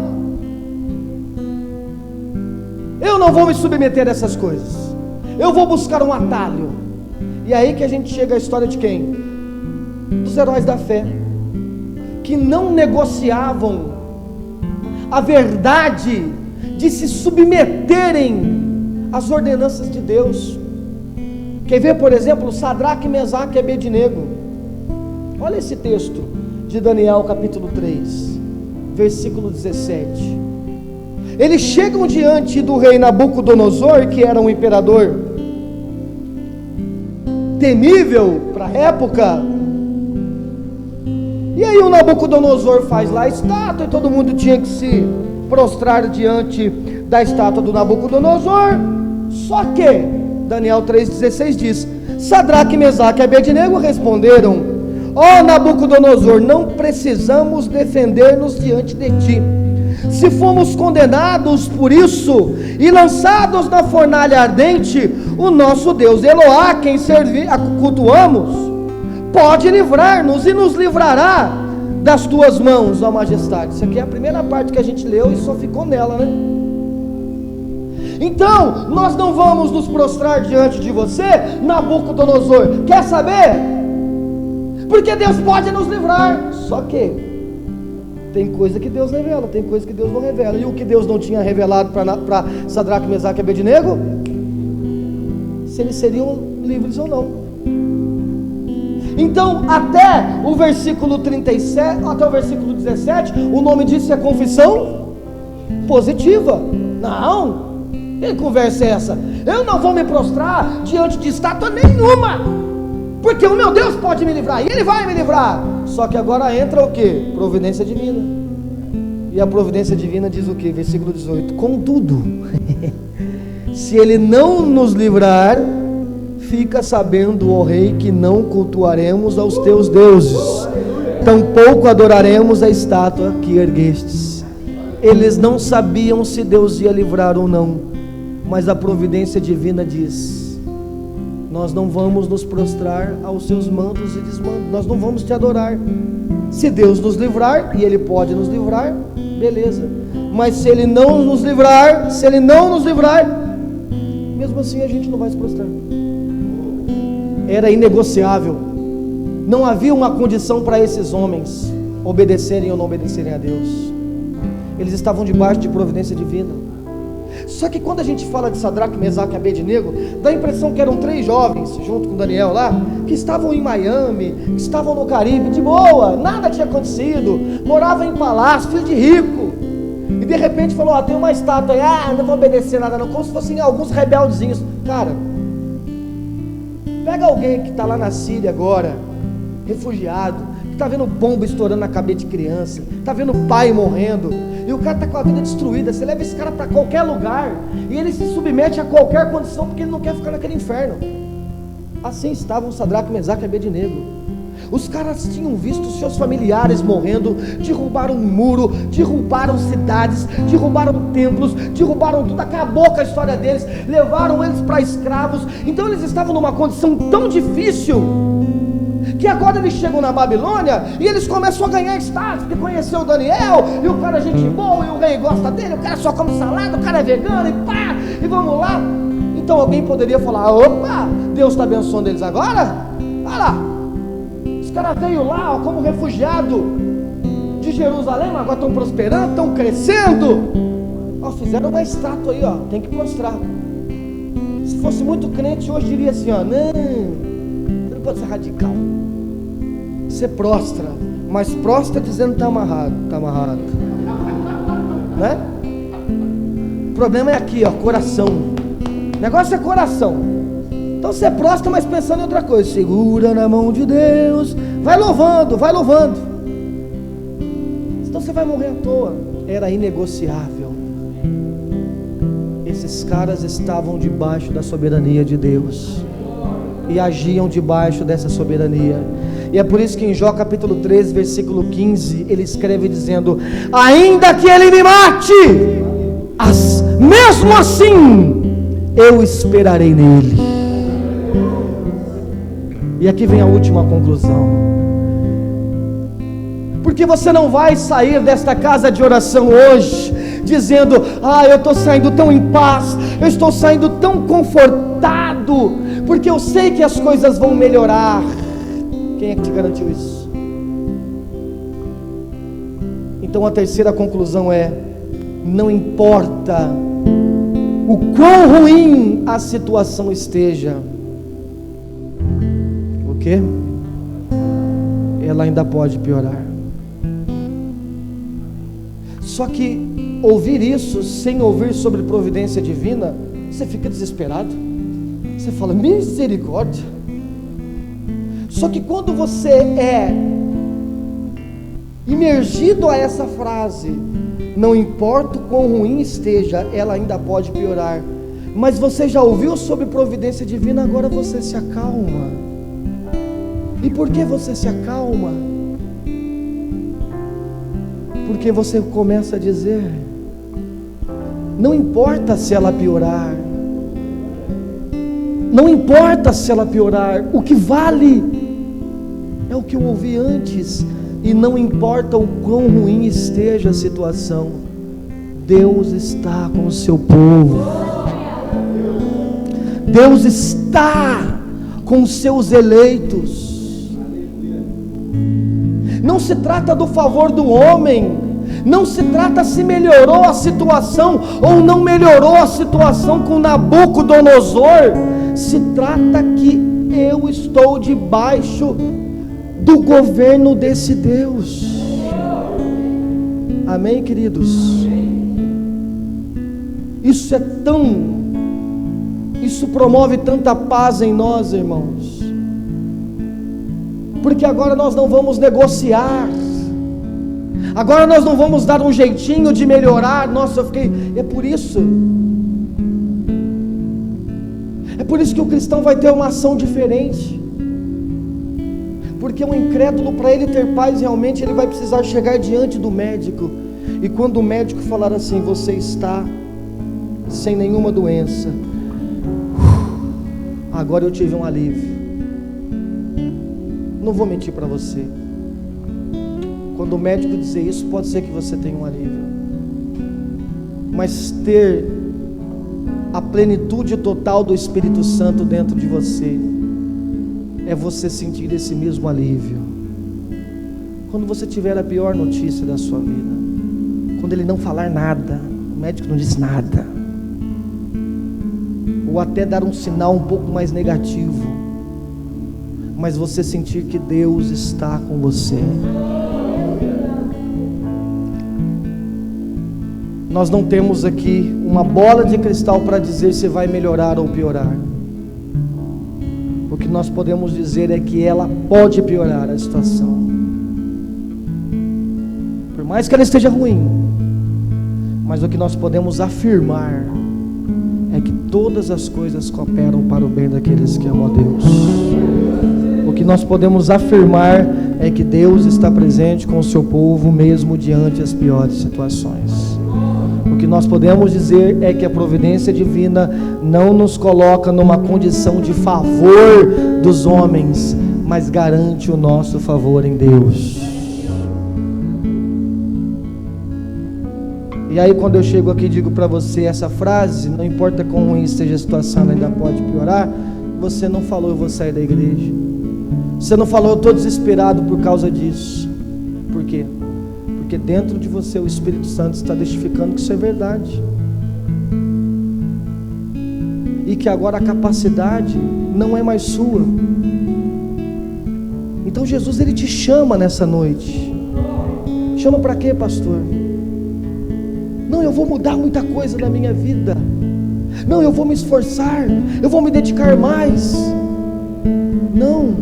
Speaker 1: eu não vou me submeter a essas coisas, eu vou buscar um atalho. E aí que a gente chega à história de quem? Dos heróis da fé, que não negociavam a verdade de se submeterem às ordenanças de Deus. Quer ver, por exemplo, Sadraque, Mesaque e Abednego? Olha esse texto de Daniel capítulo 3, versículo 17. Eles chegam diante do rei Nabucodonosor, que era um imperador temível para a época. E aí o Nabucodonosor faz lá a estátua, e todo mundo tinha que se prostrar diante da estátua do Nabucodonosor. Só que Daniel 3,16 diz: Sadraque, Mesaque e Abednego responderam: ó Nabucodonosor, não precisamos defender-nos diante de ti. Se fomos condenados por isso e lançados na fornalha ardente, o nosso Deus Eloá, quem cultuamos, pode livrar-nos e nos livrará das tuas mãos, ó majestade. Isso aqui é a primeira parte que a gente leu e só ficou nela, né? Então, nós não vamos nos prostrar diante de você, Nabucodonosor. Quer saber? Porque Deus pode nos livrar. Só que tem coisa que Deus revela, tem coisa que Deus não revela. E o que Deus não tinha revelado para Sadraque, Mesaque e Abednego? Se eles seriam livres ou não. Então, até o versículo 37, até o versículo 17, o nome disso é confissão positiva. Não, que conversa é essa? Eu não vou me prostrar diante de estátua nenhuma, porque o meu Deus pode me livrar, e Ele vai me livrar. Só que agora entra o que? Providência divina. E a providência divina diz o que? Versículo 18: contudo, se Ele não nos livrar, fica sabendo, ó rei, que não cultuaremos aos teus deuses, tampouco adoraremos a estátua que erguestes. Eles não sabiam se Deus ia livrar ou não, mas a providência divina diz: nós não vamos nos prostrar aos seus mandos e desmandos, nós não vamos te adorar. Se Deus nos livrar, e Ele pode nos livrar, beleza. Mas se Ele não nos livrar, mesmo assim a gente não vai se prostrar. Era inegociável. Não havia uma condição para esses homens obedecerem ou não obedecerem a Deus. Eles estavam debaixo de providência divina. Só que quando a gente fala de Sadraque, Mesaque e Abednego, dá a impressão que eram 3 jovens, junto com Daniel lá, que estavam em Miami, que estavam no Caribe, de boa, nada tinha acontecido, moravam em palácio, filho de rico, e de repente falou: ó, tem uma estátua aí, não vou obedecer nada não, como se fossem alguns rebeldezinhos. Cara, pega alguém que está lá na Síria agora, refugiado, que está vendo bomba estourando na cabeça de criança, está vendo pai morrendo, e o cara está com a vida destruída. Você leva esse cara para qualquer lugar, e ele se submete a qualquer condição, porque ele não quer ficar naquele inferno. Assim estavam Sadraque, Mesaque e Abednego. Os caras tinham visto seus familiares morrendo, derrubaram um muro, derrubaram cidades, derrubaram templos, derrubaram tudo, acabou com a história deles, levaram eles para escravos. Então eles estavam numa condição tão difícil, que agora eles chegam na Babilônia, e eles começam a ganhar status, porque conheceu o Daniel, e o cara é gente boa, e o rei gosta dele, o cara só come salada, o cara é vegano, e pá, e vamos lá. Então alguém poderia falar: opa, Deus está abençoando eles agora? Olha lá, os caras veio lá, ó, como refugiado de Jerusalém, agora estão prosperando, estão crescendo. Ó, fizeram uma estátua aí, ó, tem que prostrar. Se fosse muito crente hoje diria assim: ó, não, você não pode ser radical. Você prostra, mas prostra dizendo que está amarrado, né? O problema é aqui, ó, coração. O negócio é coração. Então você prostra, mas pensando em outra coisa. Segura na mão de Deus, vai louvando. Senão você vai morrer à toa. Era inegociável. Esses caras estavam debaixo da soberania de Deus e agiam debaixo dessa soberania. E é por isso que em Jó capítulo 13, versículo 15, ele escreve dizendo: ainda que ele me mate, mesmo assim eu esperarei nele. E aqui vem a última conclusão. Porque você não vai sair desta casa de oração hoje dizendo: eu estou saindo tão em paz, eu estou saindo tão confortado, porque eu sei que as coisas vão melhorar. Quem é que te garantiu isso? Então a terceira conclusão é: não importa o quão ruim a situação esteja, o quê? Ela ainda pode piorar. Só que ouvir isso sem ouvir sobre providência divina, você fica desesperado. Você fala: misericórdia. Só que quando você é imergido a essa frase: não importa o quão ruim esteja, ela ainda pode piorar. Mas você já ouviu sobre providência divina, agora você se acalma. E por que você se acalma? Porque você começa a dizer: não importa se ela piorar, não importa se ela piorar, o que vale é o que eu ouvi antes. E não importa o quão ruim esteja a situação, Deus está com o seu povo. Deus está com os seus eleitos. Não se trata do favor do homem, não se trata se melhorou a situação ou não melhorou a situação com Nabucodonosor. Se trata que eu estou debaixo do governo desse Deus. Amém, queridos? Isso promove tanta paz em nós, irmãos, porque agora nós não vamos negociar, agora nós não vamos dar um jeitinho de melhorar. Nossa, é por isso que o cristão vai ter uma ação diferente. Porque um incrédulo, para ele ter paz realmente, ele vai precisar chegar diante do médico, e quando o médico falar assim: você está sem nenhuma doença, agora eu tive um alívio. Não vou mentir para você, quando o médico dizer isso, pode ser que você tenha um alívio, mas ter a plenitude total do Espírito Santo dentro de você é você sentir esse mesmo alívio quando você tiver a pior notícia da sua vida, quando ele não falar nada, o médico não disse nada, ou até dar um sinal um pouco mais negativo, mas você sentir que Deus está com você. Nós não temos aqui uma bola de cristal para dizer se vai melhorar ou piorar. O que nós podemos dizer é que ela pode piorar a situação, por mais que ela esteja ruim. Mas o que nós podemos afirmar é que todas as coisas cooperam para o bem daqueles que amam a Deus. O que nós podemos afirmar é que Deus está presente com o seu povo, mesmo diante das piores situações. O que nós podemos dizer é que a providência divina não nos coloca numa condição de favor dos homens, mas garante o nosso favor em Deus. E aí, quando eu chego aqui e digo para você essa frase: não importa quão ruim esteja a situação, ela ainda pode piorar, você não falou: eu vou sair da igreja. Você não falou: eu estou desesperado por causa disso. Por quê? Porque dentro de você o Espírito Santo está testificando que isso é verdade, e que agora a capacidade não é mais sua. Então Jesus, ele te chama nessa noite. Chama para quê, pastor? Não, eu vou mudar muita coisa na minha vida. Não, eu vou me esforçar, eu vou me dedicar mais. Não.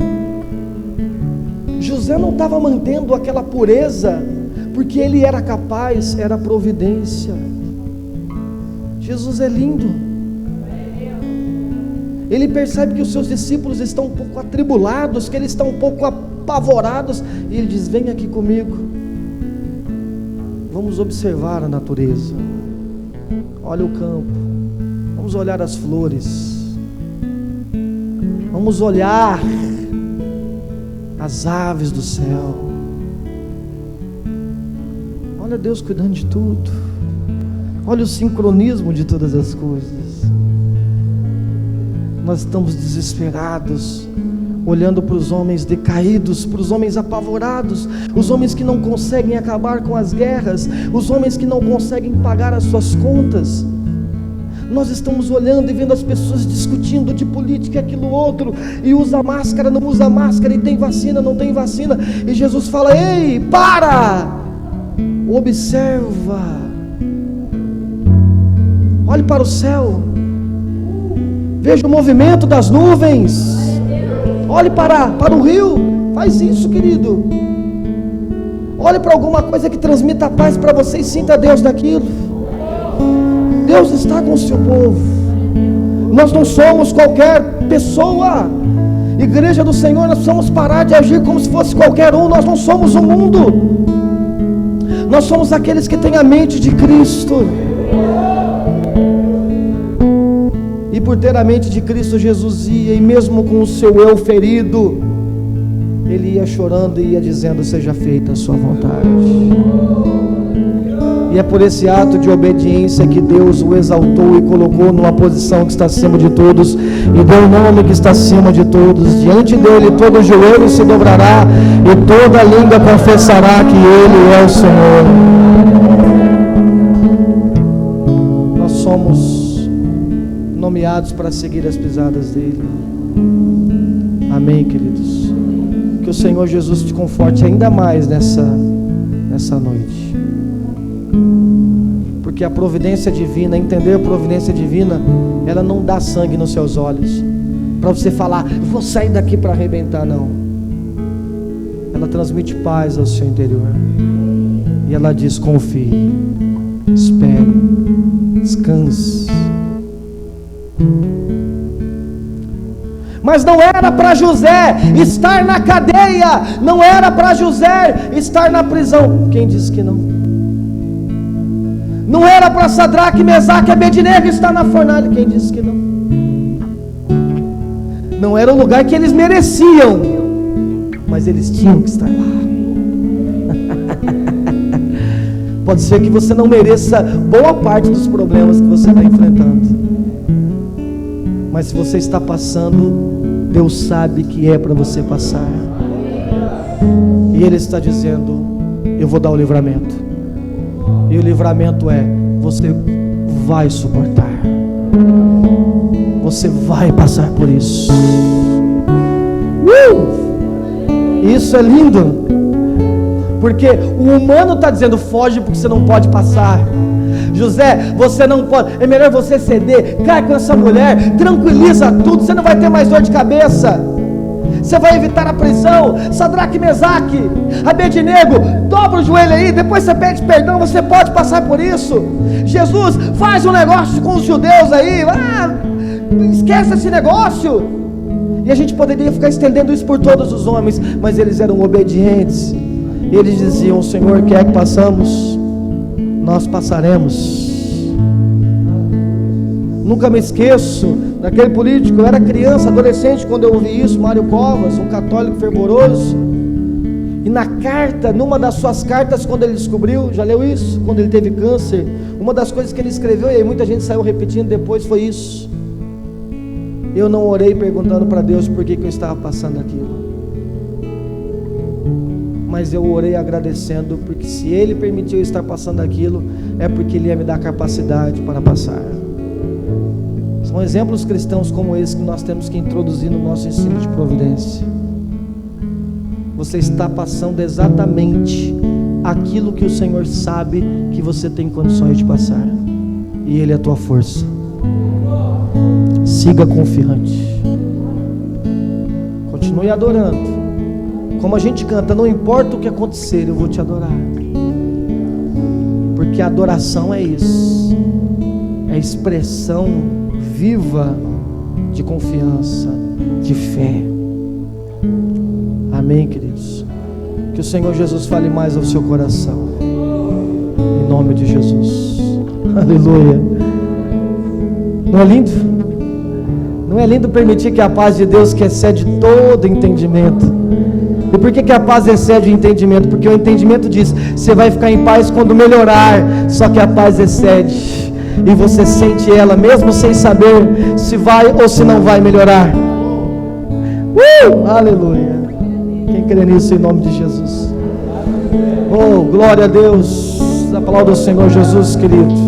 Speaker 1: José não estava mantendo aquela pureza porque ele era capaz, era providência. Jesus é lindo. Ele percebe que os seus discípulos estão um pouco atribulados, que eles estão um pouco apavorados, e ele diz: vem aqui comigo, vamos observar a natureza. Olha o campo, vamos olhar as flores, vamos olhar as aves do céu. Olha Deus cuidando de tudo. Olha o sincronismo de todas as coisas. Nós estamos desesperados, olhando para os homens decaídos, para os homens apavorados, os homens que não conseguem acabar com as guerras, os homens que não conseguem pagar as suas contas. Nós estamos olhando e vendo as pessoas discutindo de política, aquilo outro, e usa máscara, não usa máscara, e tem vacina, não tem vacina, e Jesus fala: ei, para! Observa, olhe para o céu, veja o movimento das nuvens, olhe para o rio, faz isso, querido. Olhe para alguma coisa que transmita paz para você e sinta Deus naquilo. Deus está com o seu povo. Nós não somos qualquer pessoa. Igreja do Senhor, nós precisamos parar de agir como se fosse qualquer um. Nós não somos o mundo. Nós somos aqueles que têm a mente de Cristo. E por ter a mente de Cristo, Jesus ia, e mesmo com o seu eu ferido, ele ia chorando e ia dizendo: seja feita a sua vontade. E é por esse ato de obediência que Deus o exaltou e colocou numa posição que está acima de todos, e deu um nome que está acima de todos. Diante dele todo joelho se dobrará e toda língua confessará que ele é o Senhor. Nós somos nomeados para seguir as pisadas dele. Amém, queridos? Que o Senhor Jesus te conforte ainda mais nessa noite. Porque a providência divina, entender a providência divina, ela não dá sangue nos seus olhos para você falar: vou sair daqui para arrebentar. Não. Ela transmite paz ao seu interior. E ela diz: confie, espere, descanse. Mas não era para José estar na cadeia, não era para José estar na prisão. Quem disse que não? Não era para Sadraque, Mesaque e Abednego estar na fornalha. Quem disse que não? Não era o lugar que eles mereciam, mas eles tinham que estar lá. Pode ser que você não mereça boa parte dos problemas que você está enfrentando, mas se você está passando, Deus sabe que é para você passar. E Ele está dizendo: eu vou dar o livramento. E o livramento é: você vai suportar, você vai passar por isso. Isso é lindo, porque o humano está dizendo: foge porque você não pode passar. José, você não pode, é melhor você ceder, cai com essa mulher, tranquiliza tudo, você não vai ter mais dor de cabeça, você vai evitar a prisão. Sadraque, Mesaque, Abednego, dobra o joelho aí, depois você pede perdão, você pode passar por isso. Jesus, faz um negócio com os judeus aí, esquece esse negócio. E a gente poderia ficar estendendo isso por todos os homens, mas eles eram obedientes. Eles diziam: o Senhor quer que passamos, nós passaremos. Nunca me esqueço daquele político. Eu era criança, adolescente, quando eu ouvi isso. Mário Covas, um católico fervoroso. E na carta, numa das suas cartas, quando ele descobriu, já leu isso? Quando ele teve câncer, uma das coisas que ele escreveu, e aí muita gente saiu repetindo depois, foi isso: eu não orei perguntando para Deus por que eu estava passando aquilo, mas eu orei agradecendo, porque se Ele permitiu eu estar passando aquilo, é porque Ele ia me dar capacidade para passar. São exemplos cristãos como esse que nós temos que introduzir no nosso ensino de providência. Você está passando exatamente aquilo que o Senhor sabe que você tem condições de passar, e Ele é a tua força. Siga confiante, continue adorando. Como a gente canta: não importa o que acontecer, eu vou te adorar. Porque a adoração é isso, é expressão viva de confiança, de fé. Amém, queridos? Que o Senhor Jesus fale mais ao seu coração, em nome de Jesus. Aleluia. Não é lindo? Não é lindo permitir que a paz de Deus, que excede todo entendimento. E por que a paz excede o entendimento? Porque o entendimento diz: você vai ficar em paz quando melhorar. Só que a paz excede, e você sente ela mesmo sem saber se vai ou se não vai melhorar. Aleluia. Quem crê nisso, em nome de Jesus? Oh, glória a Deus. A palavra do Senhor Jesus, querido.